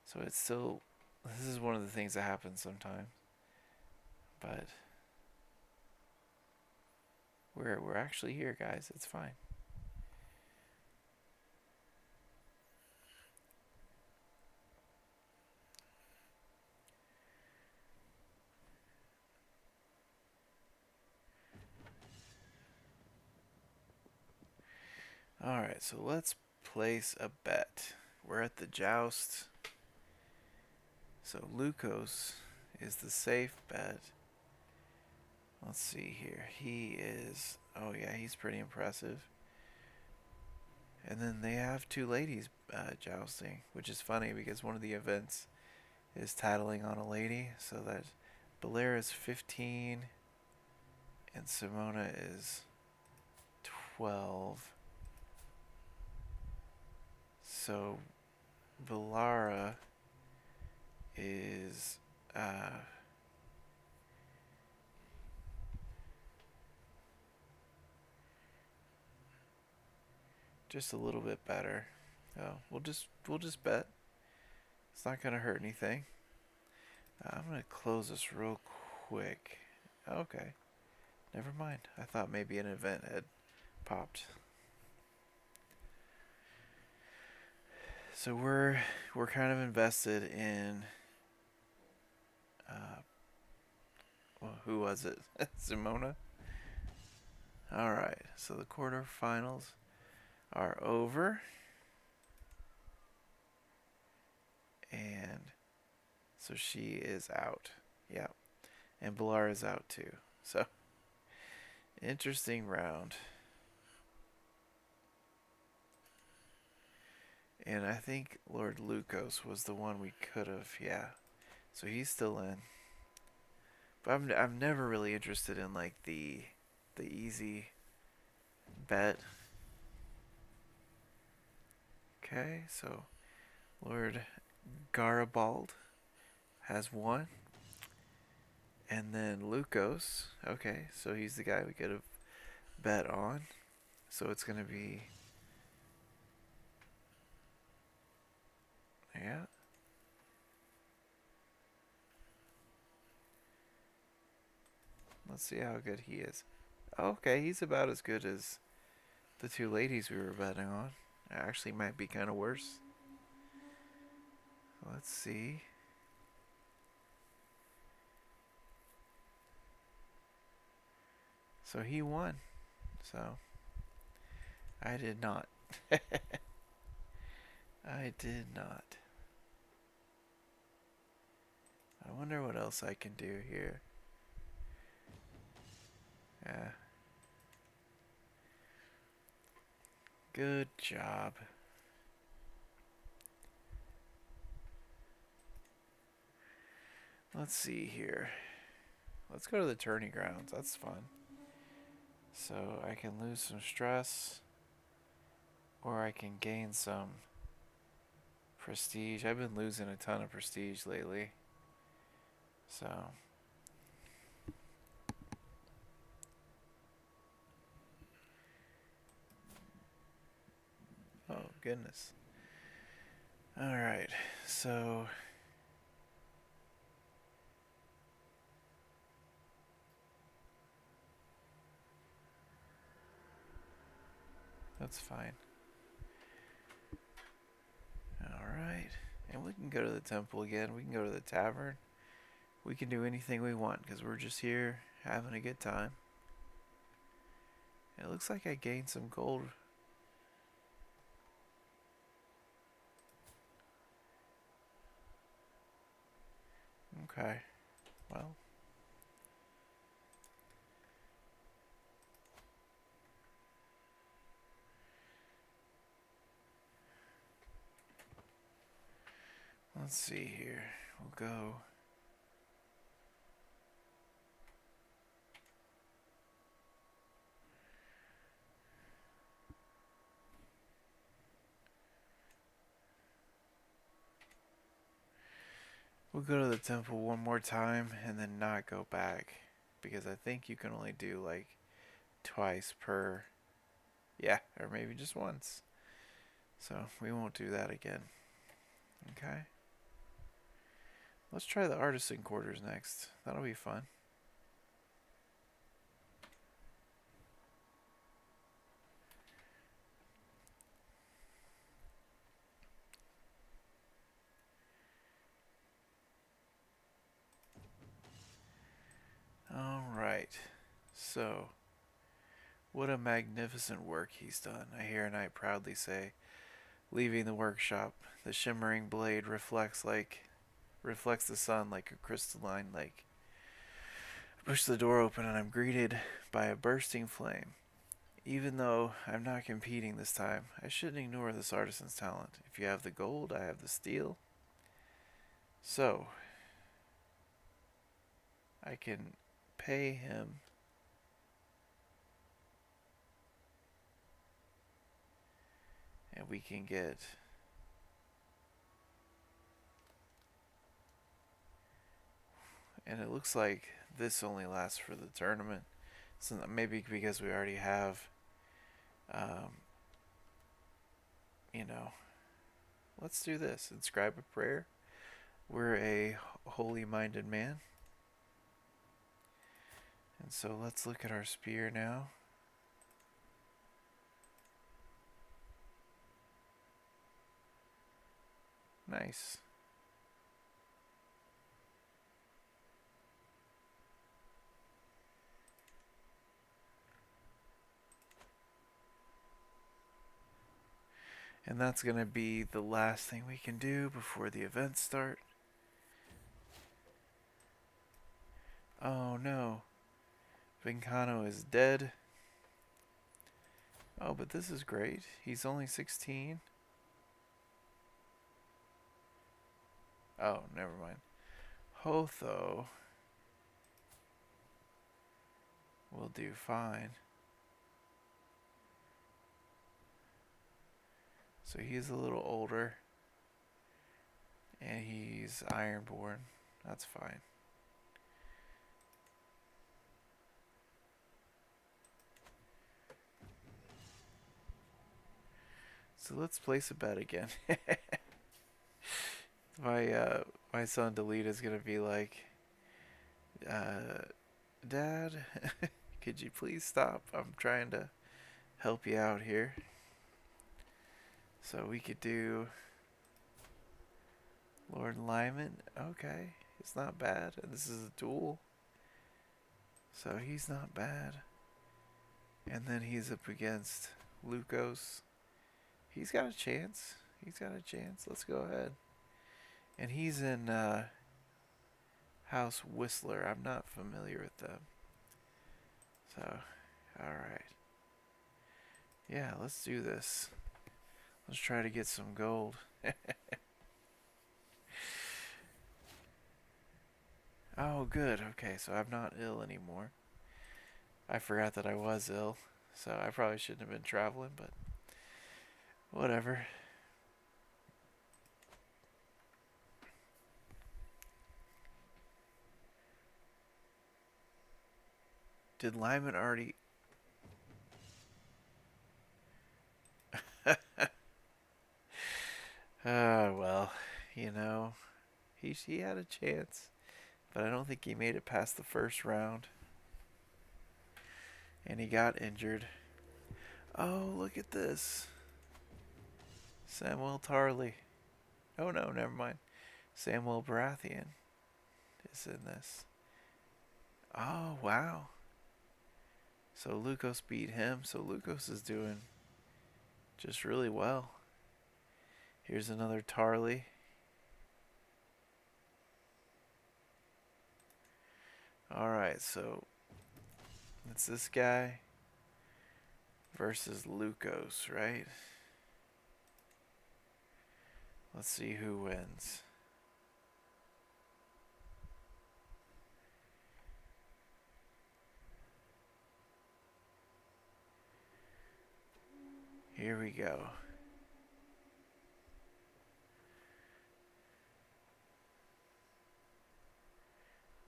So it's still, this is one of the things that happens sometimes. But we're actually here, guys. It's fine. Alright, so let's place a bet. We're at the joust. So Lukos is the safe bet. Let's see here. He is, oh yeah, he's pretty impressive. And then they have two ladies jousting, which is funny because one of the events is tattling on a lady. So that Belair is 15 and Simona is 12. So Valara is just a little bit better. Oh, we'll just bet. It's not gonna hurt anything. I'm gonna close this real quick. Okay, never mind. I thought maybe an event had popped. So we're kind of invested in. Well, who was it? Simona. All right. So the quarterfinals are over, and so she is out. Yeah, and Bilar is out too. So interesting round. And I think Lord Lukos was the one we could have, yeah. So he's still in. But I'm never really interested in like the easy bet. Okay, so Lord Garibald has one. And then Lukos, okay, so he's the guy we could have bet on. So it's gonna be, yeah. Let's see how good he is. Okay, he's about as good as the two ladies we were betting on. Actually might be kind of worse. Let's see. So he won. So I did not. I did not. I wonder what else I can do here. Yeah. Good job. Let's see here. Let's go to the tourney grounds. That's fun. So I can lose some stress, or I can gain some prestige. I've been losing a ton of prestige lately. So goodness. Alright, so... That's fine. Alright. And we can go to the temple again. We can go to the tavern. We can do anything we want because we're just here having a good time. It looks like I gained some gold. Okay. Well. Let's see here. We'll go. We'll go to the temple one more time and then not go back. Because I think you can only do like twice per. Yeah, or maybe just once. So we won't do that again. Okay. Let's try the artisan quarters next. That'll be fun. Alright. So, what a magnificent work he's done, I hear a knight proudly say. Leaving the workshop, the shimmering blade reflects the sun like a crystalline lake. I push the door open and I'm greeted by a bursting flame. Even though I'm not competing this time, I shouldn't ignore this artisan's talent. If you have the gold, I have the steel. So, I can pay him and we can get and it looks like this only lasts for the tournament. So maybe because we already have you know, let's do this. Inscribe a prayer. We're a holy minded man. And so let's look at our spear now. Nice. And that's going to be the last thing we can do before the events start. Oh no. Vincano is dead. Oh, but this is great. He's only 16. Oh, never mind. Hotho will do fine. So he's a little older. And he's Ironborn. That's fine. So let's place a bet again. My son Delete is gonna be like, Dad, could you please stop? I'm trying to help you out here. So we could do Lord Lyman. Okay, it's not bad. And this is a duel. So he's not bad. And then he's up against Lucos. He's got a chance. He's got a chance. Let's go ahead. And he's in House Whistler. I'm not familiar with them. So, alright. Yeah, let's do this. Let's try to get some gold. Oh, good. Okay, so I'm not ill anymore. I forgot that I was ill. So I probably shouldn't have been traveling, but whatever. Did Lyman already... Well, you know, he had a chance, but I don't think he made it past the first round, and he got injured. Oh, look at this. Samuel Tarley. Oh no, never mind. Samuel Baratheon is in this. Oh, wow. So Lukos beat him, so Lukos is doing just really well. Here's another Tarley. Alright, so it's this guy versus Lukos, right? Let's see who wins. Here we go.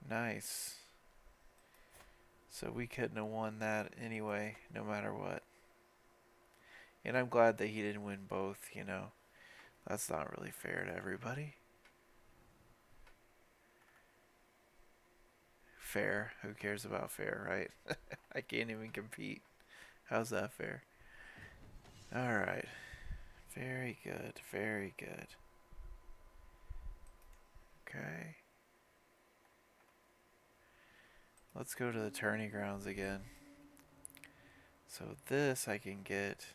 Nice. So we couldn't have won that anyway, no matter what. And I'm glad that he didn't win both, you know. That's not really fair to everybody. Fair. Who cares about fair, right? I can't even compete. How's that fair? Alright. Very good. Very good. Okay. Let's go to the tourney grounds again. So this I can get.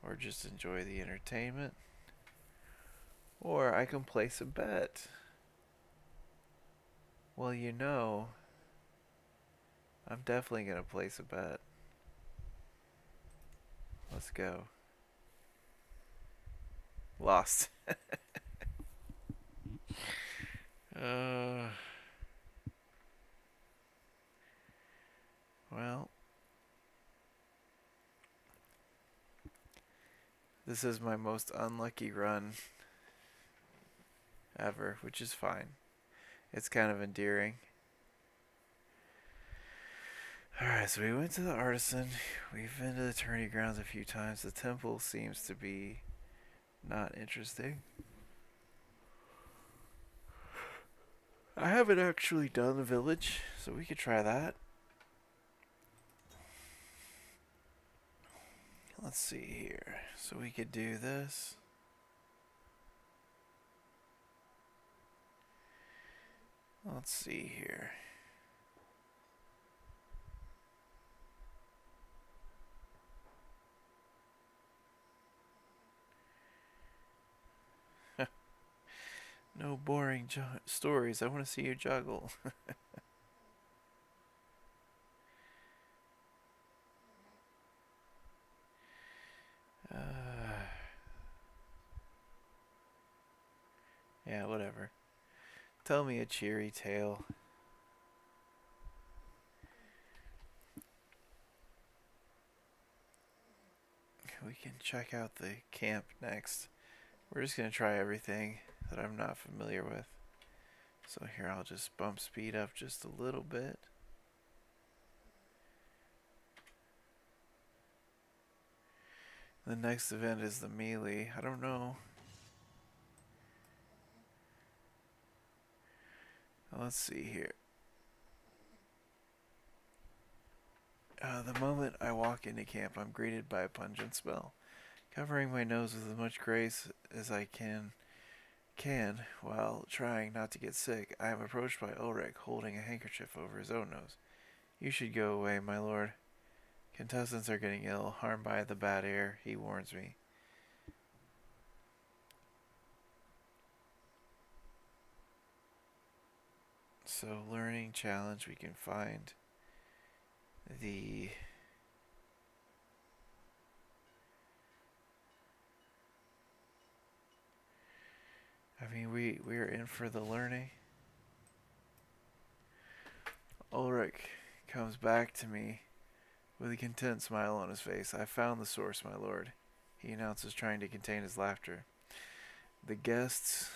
Or just enjoy the entertainment. Or I can place a bet. Well, you know, I'm definitely going to place a bet. Let's go. Lost. Well, this is my most unlucky run ever, which is fine. It's kind of endearing. Alright, so we went to the Artisan. We've been to the tourney grounds a few times. The temple seems to be not interesting. I haven't actually done the village, so we could try that. Let's see here. So we could do this. Let's see here. No boring stories. I want to see you juggle. Yeah, whatever. Tell me a cheery tale. We can check out the camp next. We're just going to try everything that I'm not familiar with. So here I'll just bump speed up just a little bit. The next event is the melee. I don't know. Let's see here. The moment I walk into camp, I'm greeted by a pungent smell. Covering my nose with as much grace as I can, while trying not to get sick, I am approached by Ulrich holding a handkerchief over his own nose. You should go away, my lord. Contestants are getting ill, harmed by the bad air, he warns me. So, learning challenge, we can find the... I mean, we're in for the learning. Ulrich comes back to me with a content smile on his face. I found the source, my lord, he announces, trying to contain his laughter. The guests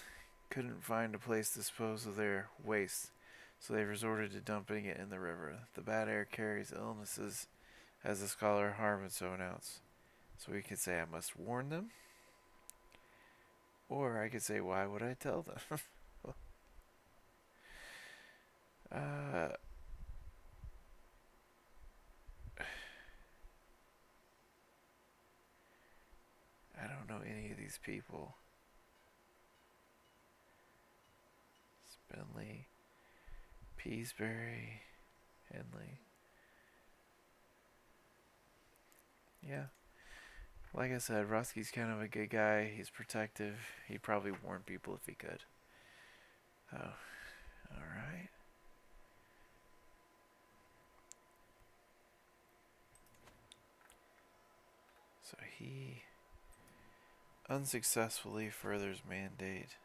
couldn't find a place to dispose of their waste, so they resorted to dumping it in the river. The bad air carries illnesses, as the scholar Harmon so announced. So we could say I must warn them. Or I could say, why would I tell them? uh, I don't know any of these people. Spenley, Peaseberry, Henley. Yeah. Like I said, Roski's kind of a good guy. He's protective. He'd probably warn people if he could. Oh, alright. So he unsuccessfully furthers mandate.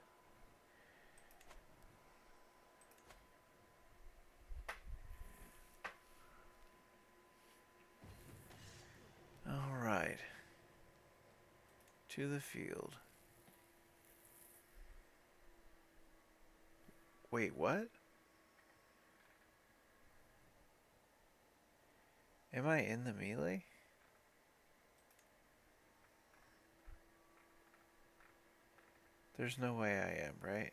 Alright. To the field. Wait, what? Am I in the melee? There's no way I am, right?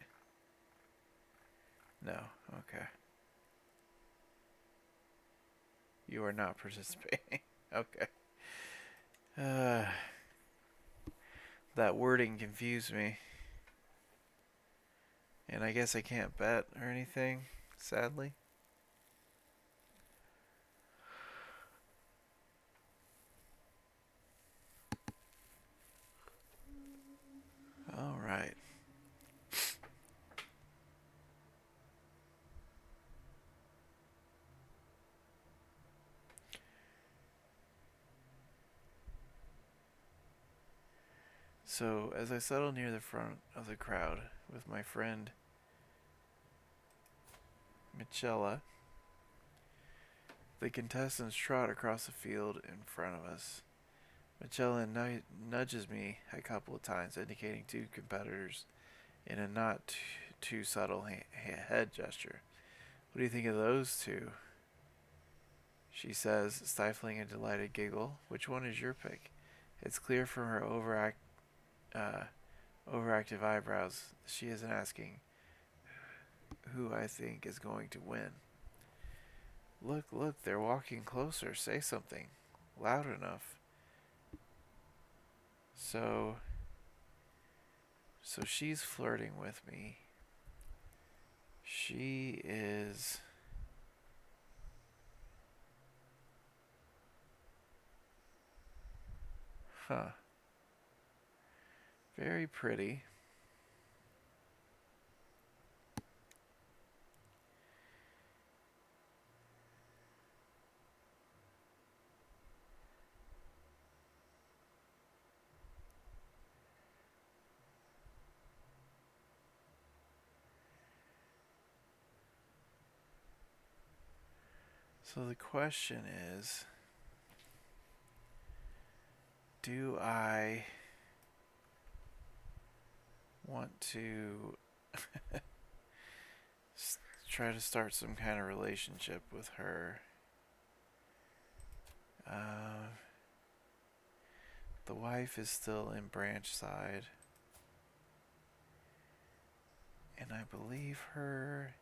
No, okay. You are not participating. Okay. That wording confused me. And I guess I can't bet or anything, sadly. Alright. So, as I settle near the front of the crowd with my friend Michella, the contestants trot across the field in front of us. Michella nudges me a couple of times, indicating two competitors in a not too subtle head gesture. What do you think of those two? She says, stifling a delighted giggle. Which one is your pick? It's clear from her overactive eyebrows she isn't asking who I think is going to win. Look, look, they're walking closer. Say something. Loud enough. So she's flirting with me. She is... Huh. Very pretty. So the question is, do I want to try to start some kind of relationship with her? The wife is still in Branchside, and I believe her,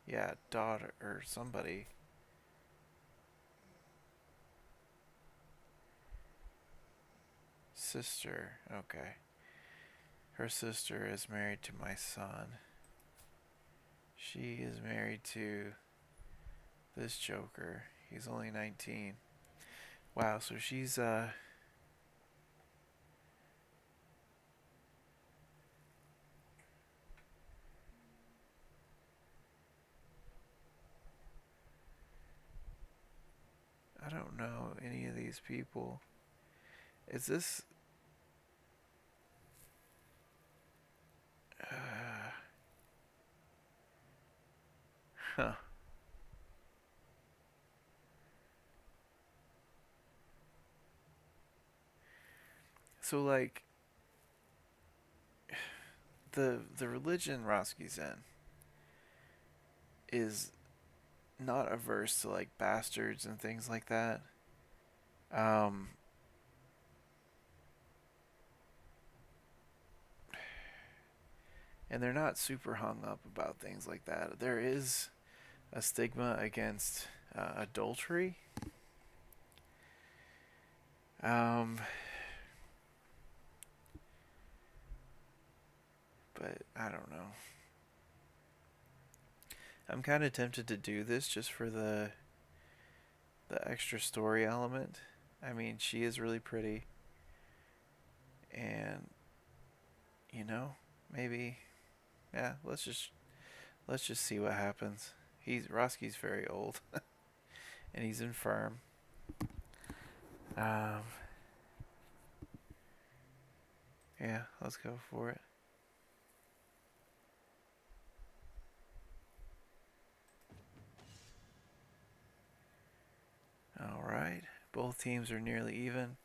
yeah, daughter or somebody. Sister, okay. Her sister is married to my son. She is married to this Joker. He's only 19. Wow, so she's I don't know any of these people. Is this huh. So like the religion Roski's in is not averse to like bastards and things like that. Um and they're not super hung up about things like that. There is a stigma against adultery. Um, but I don't know. I'm kind of tempted to do this just for the extra story element. I mean, she is really pretty, and you know, maybe, yeah. Let's just see what happens. Roski's very old, and he's infirm. Um, yeah, let's go for it. All right, both teams are nearly even.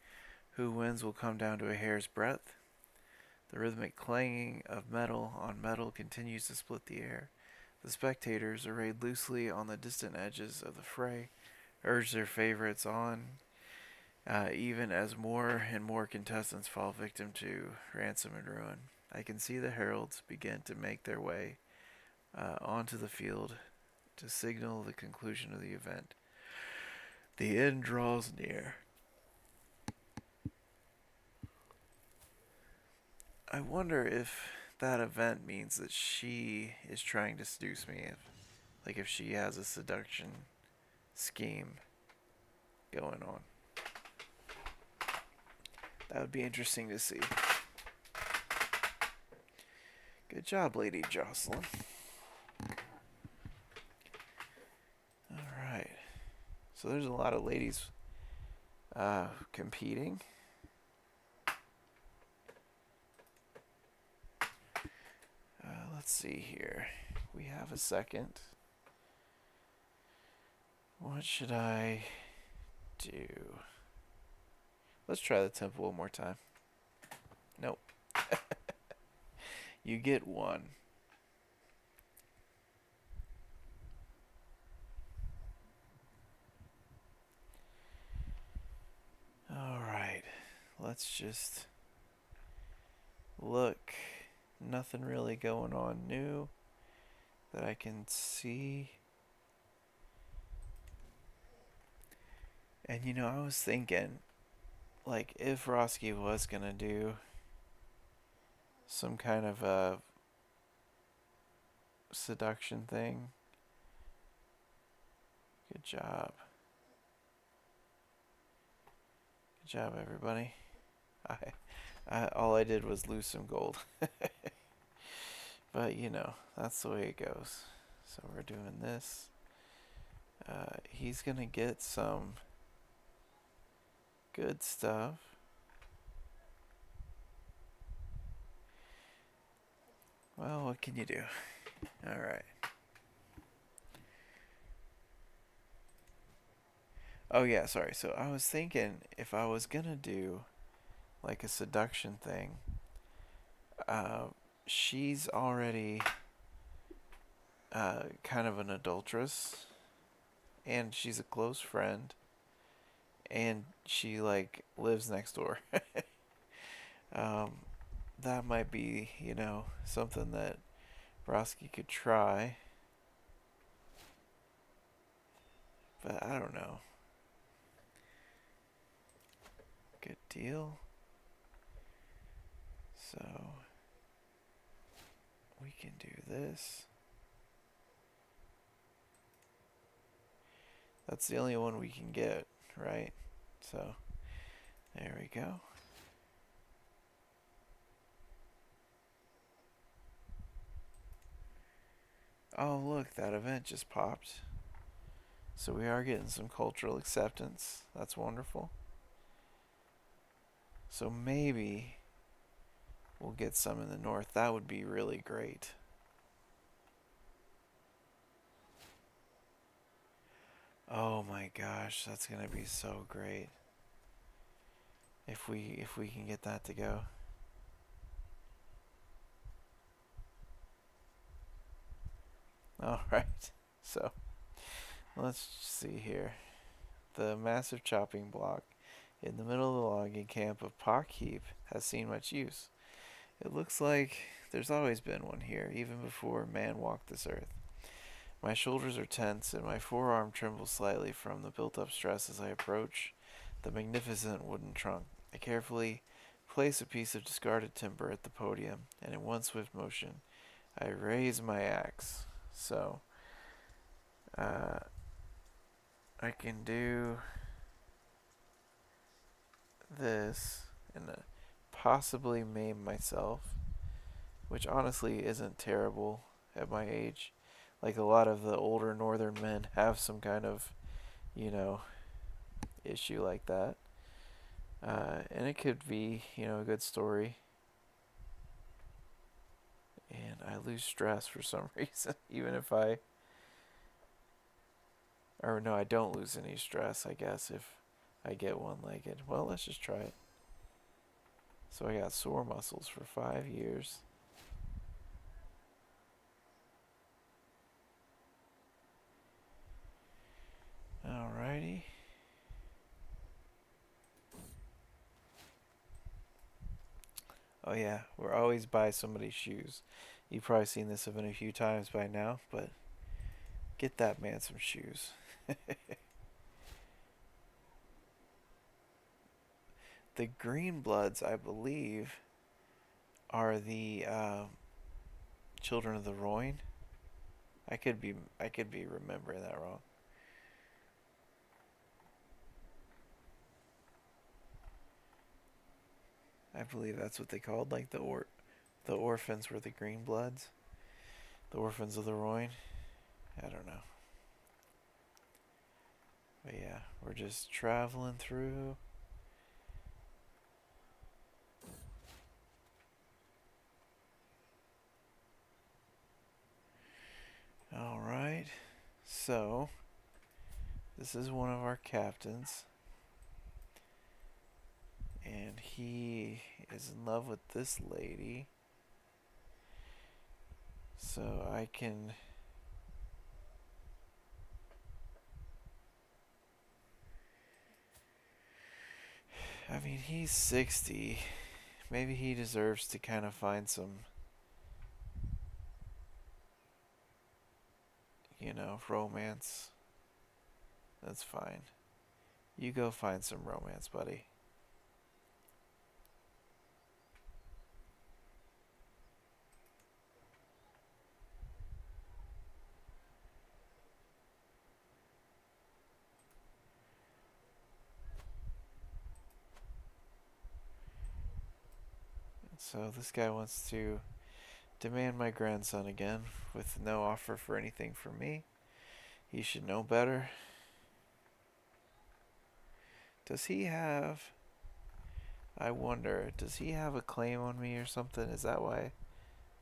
Who wins will come down to a hair's breadth. The rhythmic clanging of metal on metal continues to split the air. The spectators, arrayed loosely on the distant edges of the fray, urge their favorites on, even as more and more contestants fall victim to ransom and ruin. I can see the heralds begin to make their way onto the field to signal the conclusion of the event. The end draws near. I wonder if that event means that she is trying to seduce me. If she has a seduction scheme going on. That would be interesting to see. Good job, Lady Jocelyn. Alright. So there's a lot of ladies competing. Let's see here. We have a second. What should I do? Let's try the temple one more time. Nope. You get one. Alright. Let's just look. Nothing really going on new that I can see. And I was thinking, like, if Roskii was gonna do some kind of a seduction thing. Good job. Good job, everybody. All I did was lose some gold. But, that's the way it goes. So we're doing this. He's going to get some good stuff. Well, what can you do? Alright. Oh, yeah, sorry. So I was thinking if I was going to do like a seduction thing, she's already kind of an adulteress, and she's a close friend, and she like lives next door. That might be, something that Roskii could try, but I don't know. Good deal. So we can do this. That's the only one we can get, right? So there we go. Oh, look, that event just popped. So we are getting some cultural acceptance. That's wonderful. So maybe we'll get some in the north. That would be really great. Oh my gosh, that's gonna be so great. If we can get that to go. Alright. So let's see here. The massive chopping block in the middle of the logging camp of Pock Heap has seen much use. It looks like There's always been one here, even before man walked this earth. My shoulders are tense, and my forearm trembles slightly from the built-up stress as I approach the magnificent wooden trunk. I carefully place a piece of discarded timber at the podium, and in one swift motion, I raise my axe. So, uh, I can do this and possibly maim myself, which honestly isn't terrible at my age. Like a lot of the older northern men have some kind of, you know, issue like that. And it could be, a good story. And I lose stress for some reason, even if or no, I don't lose any stress, I guess, if I get one-legged. Well, let's just try it. So I got sore muscles for 5 years. Alrighty. Oh yeah, we're always by somebody's shoes. You've probably seen this event a few times by now, but get that man some shoes. The Greenbloods, I believe, are the children of the Roin. I could be remembering that wrong. I believe that's what they called, like the orphans were the Greenbloods, the orphans of the Roin. I don't know, but yeah, we're just traveling through. All right, so this is one of our captains, and he is in love with this lady. So I can. I mean, he's 60. Maybe he deserves to kind of find some, romance. That's fine. You go find some romance, buddy. So this guy wants to demand my grandson again with no offer for anything from me. He should know better. Does he have... I wonder, does he have a claim on me or something? Is that why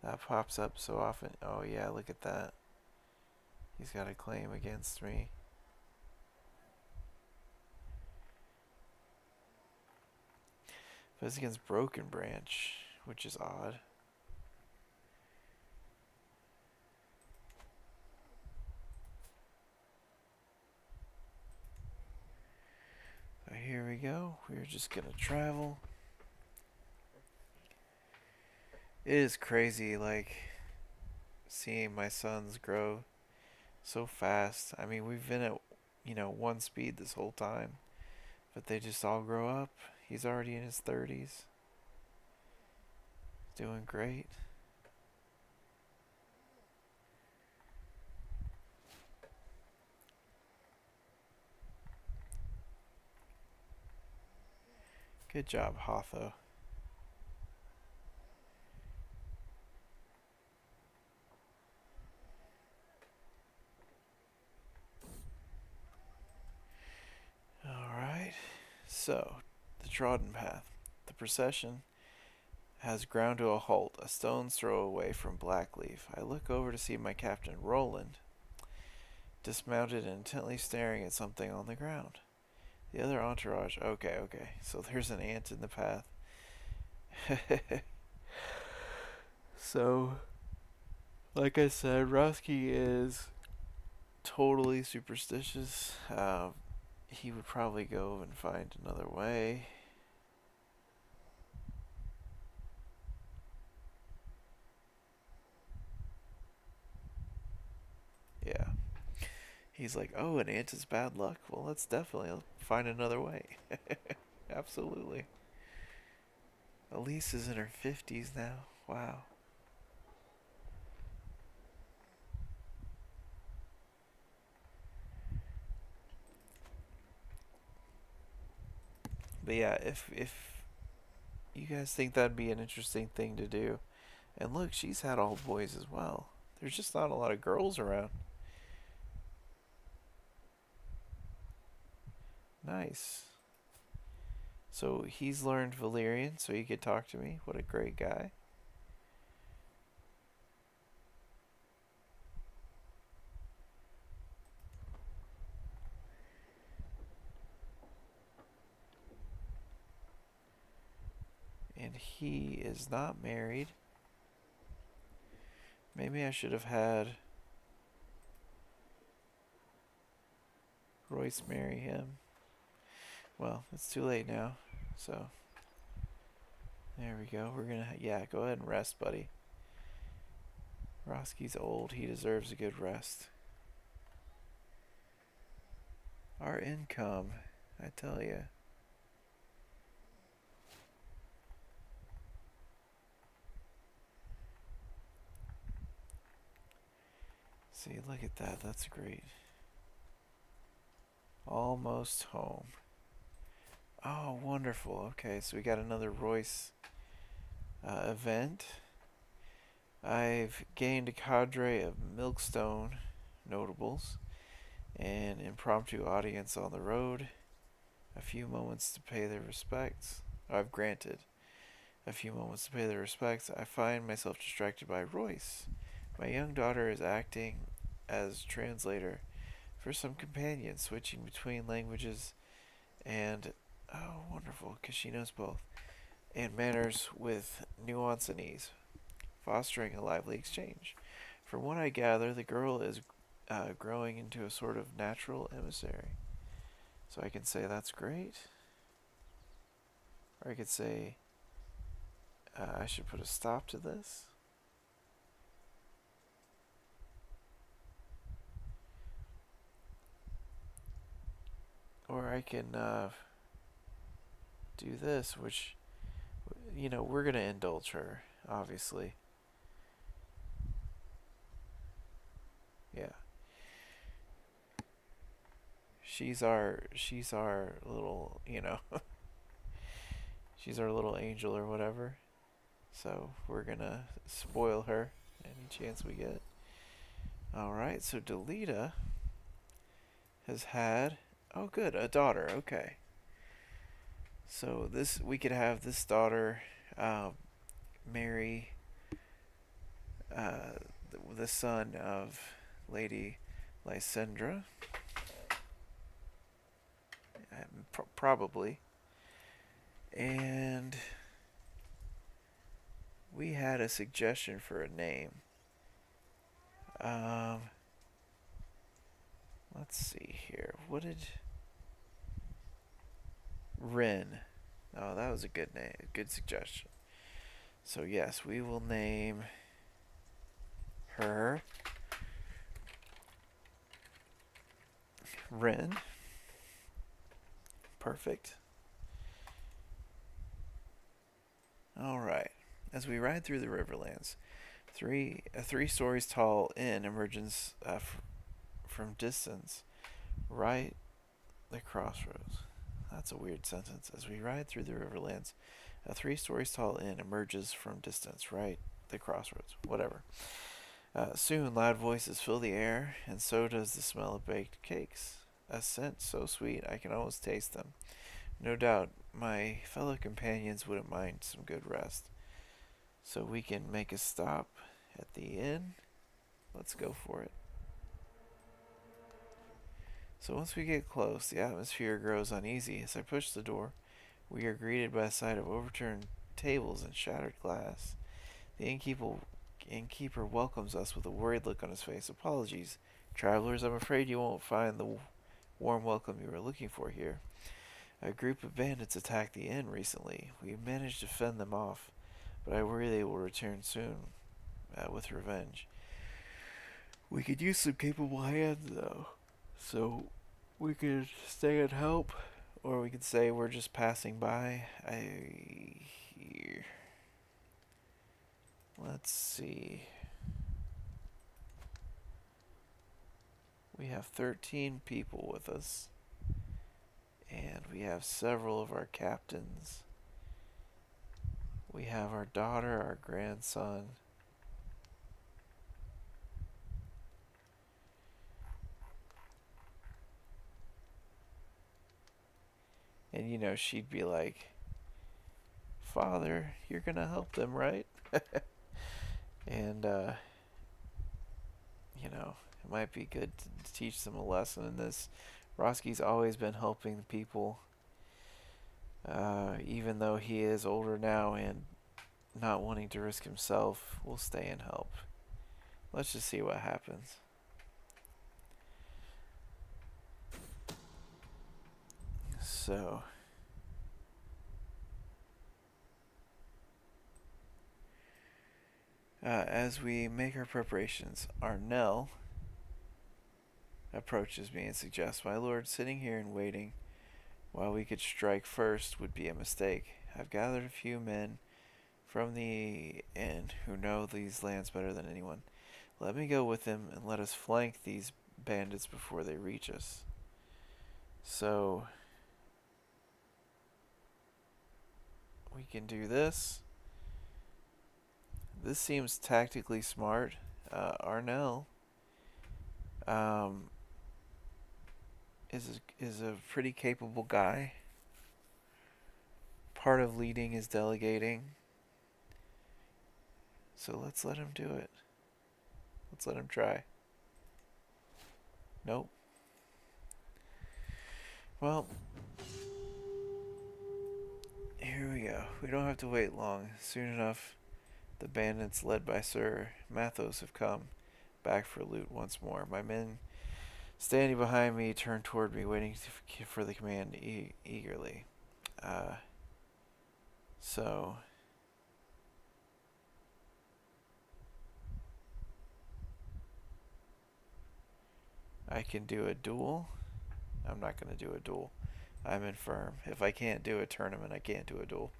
that pops up so often? Oh yeah, look at that. He's got a claim against me. But it's against Broken Branch, which is odd. So here we go. We're just gonna travel. It is crazy, like, seeing my sons grow so fast. I mean, we've been at, one speed this whole time. But they just all grow up. He's already in his 30s. Doing great. Good job, Hotho. Alright. So, the trodden path. The procession has ground to a halt, a stone's throw away from Blackleaf. I look over to see my captain, Roland, dismounted and intently staring at something on the ground. The other entourage. Okay. So there's an ant in the path. So, like I said, Roskii is totally superstitious. He would probably go and find another way. He's like, oh, an ant is bad luck? Well, let's definitely find another way. Absolutely. Elise is in her 50s now. Wow. But yeah, if you guys think that'd be an interesting thing to do, and look, she's had all boys as well. There's just not a lot of girls around. Nice. So he's learned Valyrian, so he could talk to me. What a great guy. And he is not married. Maybe I should have had Royce marry him. Well, it's too late now. So, there we go. We're gonna, yeah, go ahead and rest, buddy. Roski's old. He deserves a good rest. Our income, I tell you. See, look at that. That's great. Almost home. Oh, wonderful. Okay, so we got another Royce event. I've gained a cadre of Milkstone notables, an impromptu audience on the road, a few moments to pay their respects. I've granted a few moments to pay their respects. I find myself distracted by Royce. My young daughter is acting as translator for some companion, switching between languages and, oh, wonderful, because she knows both, and manners with nuance and ease, fostering a lively exchange. From what I gather, the girl is growing into a sort of natural emissary. So I can say that's great. Or I could say I should put a stop to this. Or I can do this, which, we're going to indulge her, obviously. Yeah. She's our little, she's our little angel or whatever. So we're going to spoil her any chance we get. Alright, so Delita has had, oh good, a daughter, okay. So this, we could have this daughter marry the son of Lady Lysandra, probably. And we had a suggestion for a name. Um, let's see here. What did Rin? Oh, that was a good name, a good suggestion. So yes, we will name her Rin. Perfect. All right. As we ride through the Riverlands, a 3 stories tall inn emerges from distance, right the crossroads. That's a weird sentence. As we ride through the Riverlands, a 3 stories tall inn emerges from distance, right the crossroads. Whatever. Soon, loud voices fill the air, and so does the smell of baked cakes. A scent so sweet I can almost taste them. No doubt, my fellow companions wouldn't mind some good rest. So we can make a stop at the inn. Let's go for it. So once we get close, the atmosphere grows uneasy. As I push the door, we are greeted by a sight of overturned tables and shattered glass. The innkeeper welcomes us with a worried look on his face. Apologies, travelers. I'm afraid you won't find the warm welcome you were looking for here. A group of bandits attacked the inn recently. We managed to fend them off, but I worry they will return soon with revenge. We could use some capable hands, though. So we could stay and help, or we could say we're just passing by. Let's see. We have 13 people with us, and we have several of our captains. We have our daughter, our grandson. And you know, she'd be like, "Father, you're gonna help them, right?" And, you know, it might be good to teach them a lesson in this. Roskii's always been helping people, even though he is older now and not wanting to risk himself, will stay and help. Let's just see what happens. So, as we make our preparations, Arnell approaches me and suggests, "My lord, sitting here and waiting while we could strike first would be a mistake. I've gathered a few men from the inn who know these lands better than anyone. Let me go with them and let us flank these bandits before they reach us." So we can do this. This seems tactically smart. Arnell is a pretty capable guy. Part of leading is delegating. So let's let him do it. Let's let him try. Nope. Well, here we go. We don't have to wait long. Soon enough, the bandits led by Sir Mathos have come back for loot once more. My men standing behind me turn toward me, waiting for the command eagerly. So I can do a duel. I'm not going to do a duel. I'm infirm. If I can't do a tournament, I can't do a duel.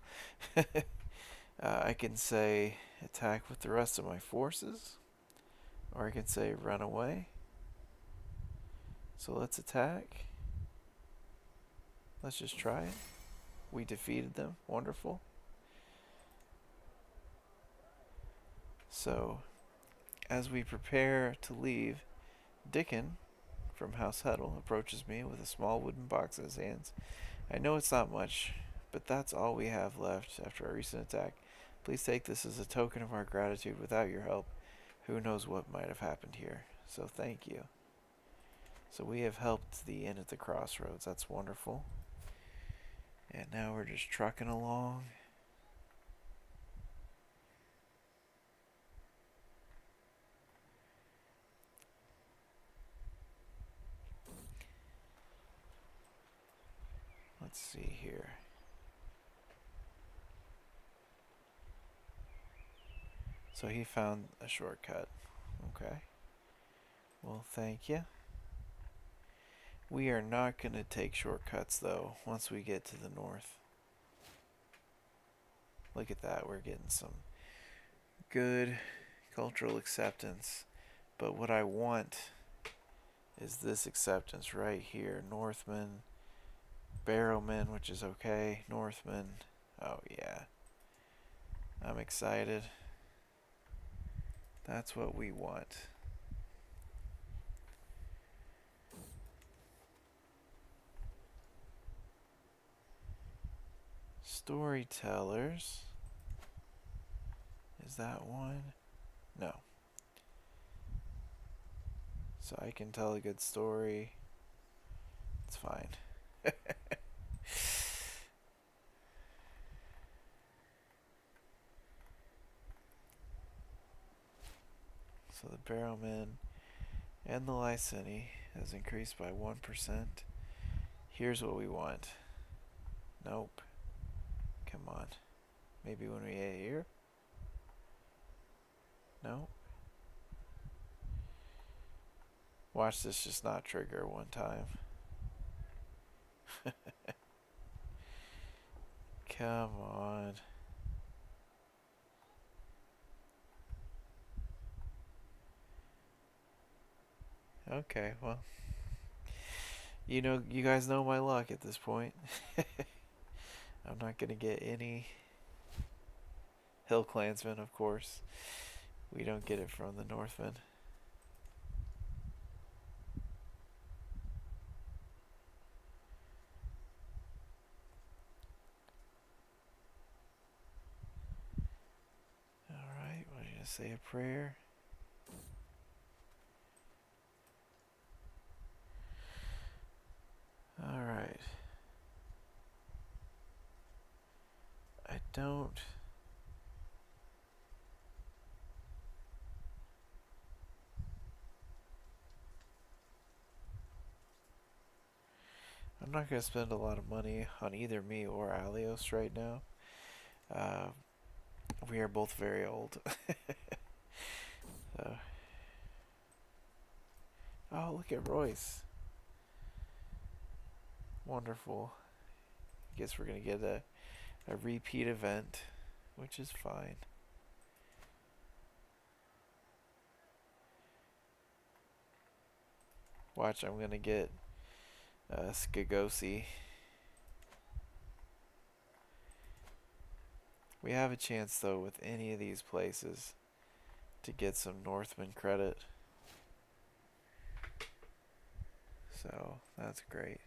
I can say attack with the rest of my forces, or I can say run away. So let's attack. Let's just try it. We defeated them. Wonderful. So, as we prepare to leave, Dickon from House Heiral approaches me with a small wooden box in his hands. "I know it's not much, but that's all we have left after our recent attack. Please take this as a token of our gratitude. Without your help, who knows what might have happened here. So thank you." So we have helped the inn at the crossroads. That's wonderful. And now we're just trucking along. Let's see here. So he found a shortcut. Okay. Well, thank you. We are not going to take shortcuts, though, once we get to the north. Look at that. We're getting some good cultural acceptance. But what I want is this acceptance right here. Northmen, Barrowmen, which is okay. Northmen. Oh, yeah. I'm excited. That's what we want. Storytellers. Is that one? No. So I can tell a good story. It's fine. So the Barrowman and the Lyseni has increased by 1%. Here's what we want. Nope. Come on. Maybe when we get here? No. Watch this just not trigger one time. Come on. Okay, well. You know, you guys know my luck at this point. I'm not going to get any Hill Clansmen, of course. We don't get it from the Northmen. Alright, we're going to say a prayer. Alright. I don't... I'm not going to spend a lot of money on either me or Alios right now. We are both very old. So. Oh, look at Royce. Wonderful. I guess we're going to get a repeat event, which is fine. Watch, I'm going to get Skagosi. We have a chance, though, with any of these places to get some Northman credit. So, that's great.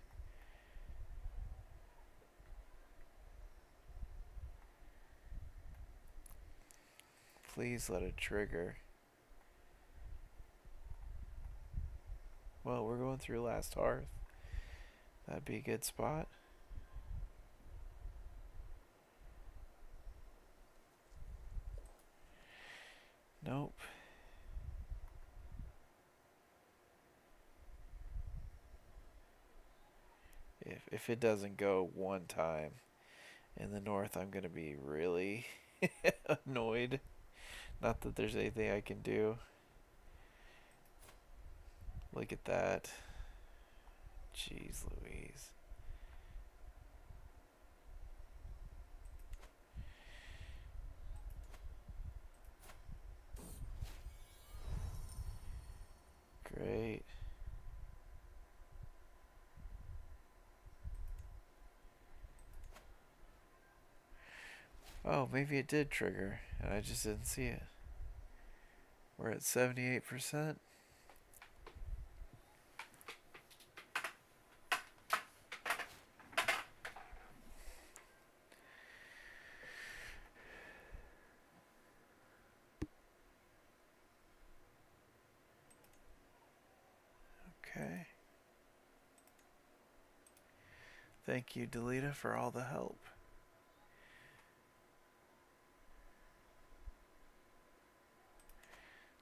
Please let it trigger. Well, we're going through Last Hearth. That'd be a good spot. Nope. If it doesn't go one time in the north, I'm going to be really annoyed. Not that there's anything I can do. Look at that. Jeez Louise. Great. Oh, maybe it did trigger, and I just didn't see it. We're at 78%. Okay. Thank you, Delita, for all the help.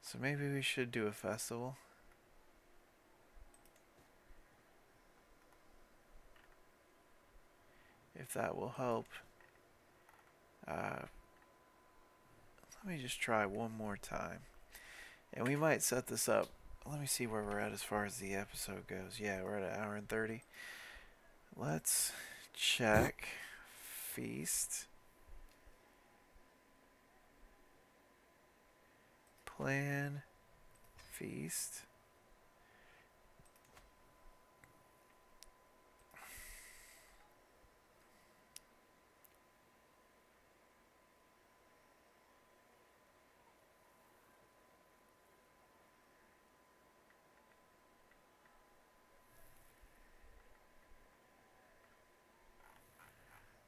So maybe we should do a festival. If that will help. Let me just try one more time. And we might set this up. Let me see where we're at as far as the episode goes. Yeah, we're at 1 hour and 30. Let's check Feast. Plan Feast.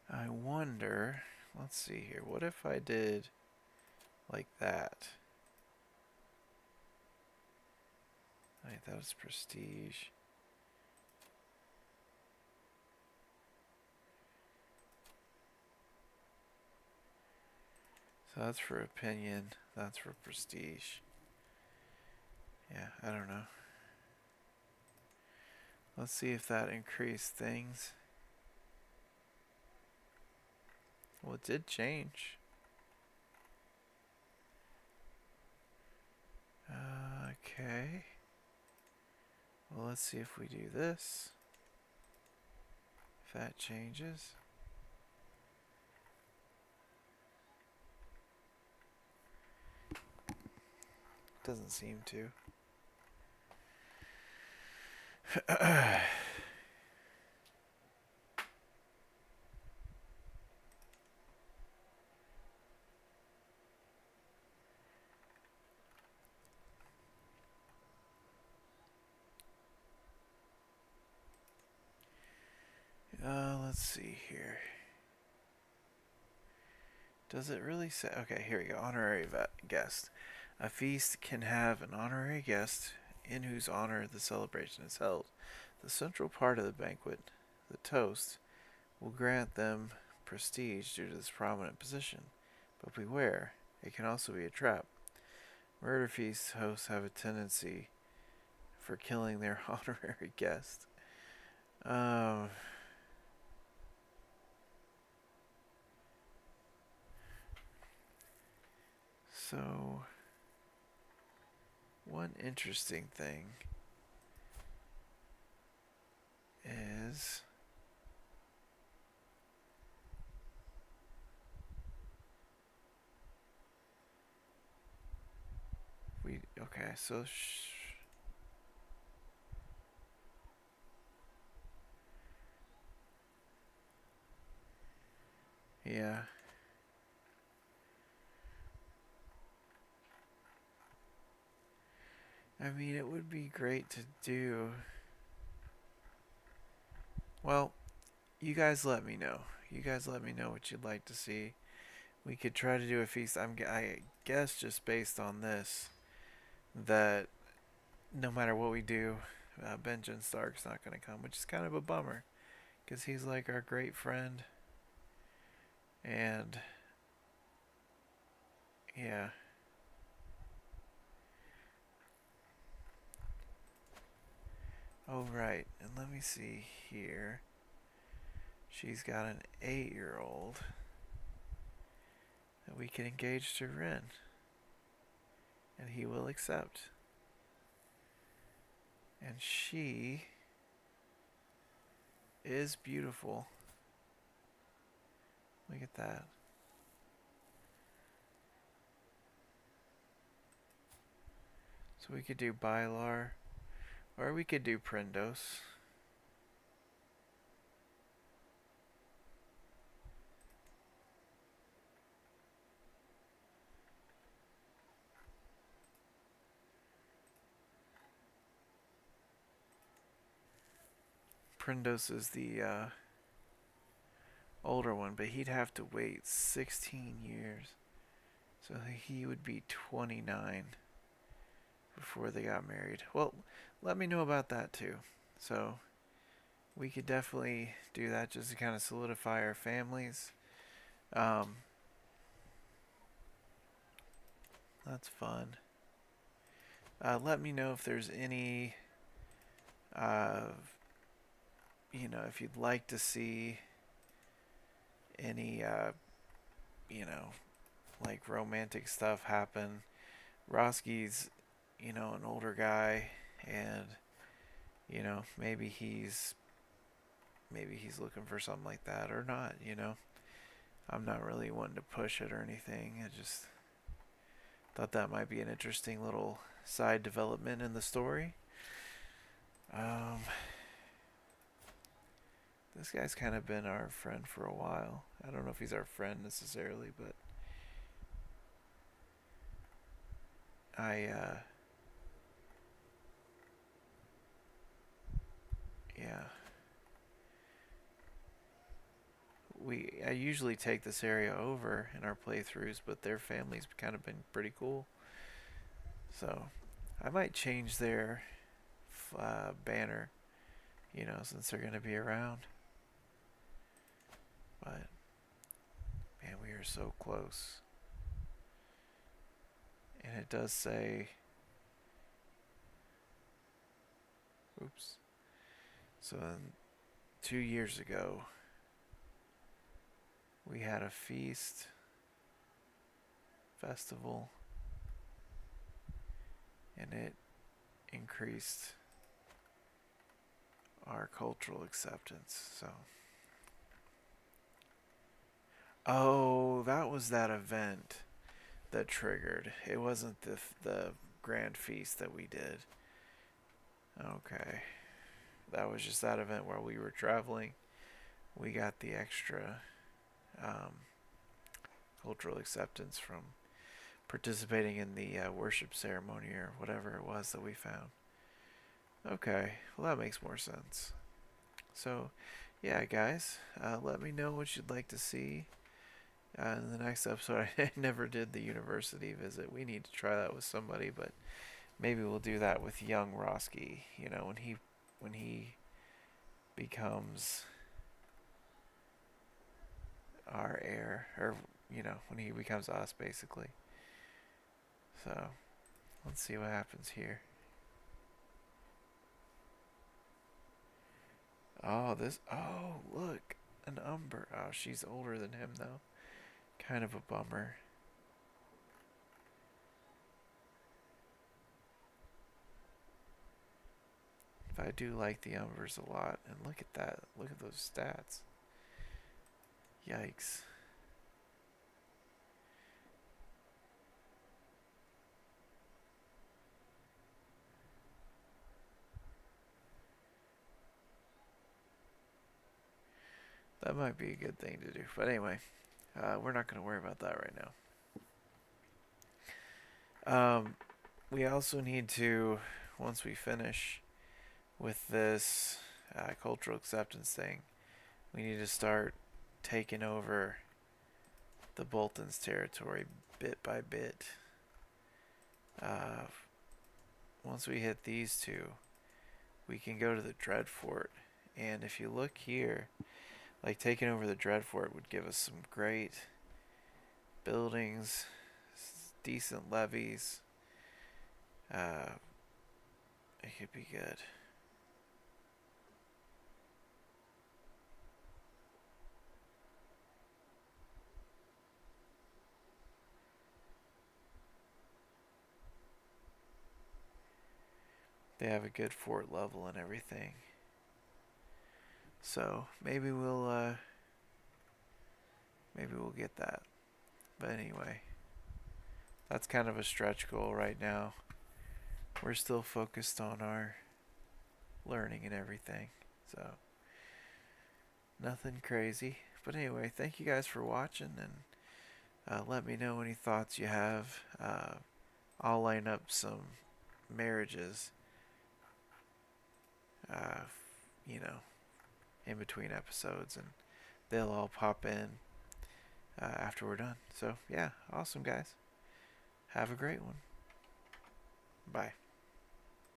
I wonder, let's see here, what if I did like that? Wait, that was prestige. So that's for opinion, that's for prestige. Yeah, I don't know. Let's see if that increased things. Well, it did change. Okay. Well, let's see if we do this. If that changes. Doesn't seem to. Let's see here. Does it really say? Okay, here we go. Honorary guest. A feast can have an honorary guest in whose honor the celebration is held. The central part of the banquet, the toast, will grant them prestige due to this prominent position. But beware, it can also be a trap. Murder feast hosts have a tendency for killing their honorary guest. So, one interesting thing is okay, so yeah. I mean, it would be great to do. Well, you guys let me know. You guys let me know what you'd like to see. We could try to do a feast. I guess just based on this, that no matter what we do, Benjamin Stark's not going to come, which is kind of a bummer, because he's like our great friend. And yeah. Oh, right. And let me see here. She's got an 8-year-old that we can engage to Ren. And he will accept. And she is beautiful. Look at that. So we could do Bylar. Or we could do Prendos. Prendos is the older one, but he'd have to wait 16 years. So he would be 29 before they got married. Well, let me know about that too. So we could definitely do that just to kind of solidify our families. That's fun. Let me know if there's any, if you'd like to see any, like romantic stuff happen. Roski's, an older guy, and maybe he's looking for something like that or not. I'm not really wanting to push it or anything. I just thought that might be an interesting little side development in the story. This guy's kind of been our friend for a while. I don't know if he's our friend necessarily, but yeah. I usually take this area over in our playthroughs, but their family's kind of been pretty cool. So I might change their banner, since they're going to be around. But man, we are so close. And it does say, oops. So 2 years ago, we had a feast festival, and it increased our cultural acceptance. So, oh, that was that event that triggered. It wasn't the grand feast that we did. Okay, that was just that event while we were traveling. We got the extra um, cultural acceptance from participating in the worship ceremony or whatever it was that we found. Okay, well that makes more sense. So, yeah, guys, let me know what you'd like to see in the next episode. I never did the university visit. We need to try that with somebody, but maybe we'll do that with young Roskii. You know, when he becomes our heir, or when he becomes us, basically. So let's see what happens here. Oh, this. Oh, look, an Umber. Oh, she's older than him though. Kind of a bummer. But I do like the Umbers a lot. And look at that. Look at those stats. Yikes. That might be a good thing to do. But anyway, we're not going to worry about that right now. We also need to, once we finish with this cultural acceptance thing, we need to start taking over the Bolton's territory bit by bit. Uh, Once we hit these two, we can go to the Dreadfort. And if you look here, like taking over the Dreadfort would give us some great buildings, decent levies. It could be good. They have a good fort level and everything. So maybe we'll get that. But anyway, that's kind of a stretch goal right now. We're still focused on our learning and everything. So nothing crazy. But anyway, thank you guys for watching, and let me know any thoughts you have. I'll line up some marriages, uh, in between episodes, and they'll all pop in after we're done. So, yeah, awesome, guys. Have a great one. Bye.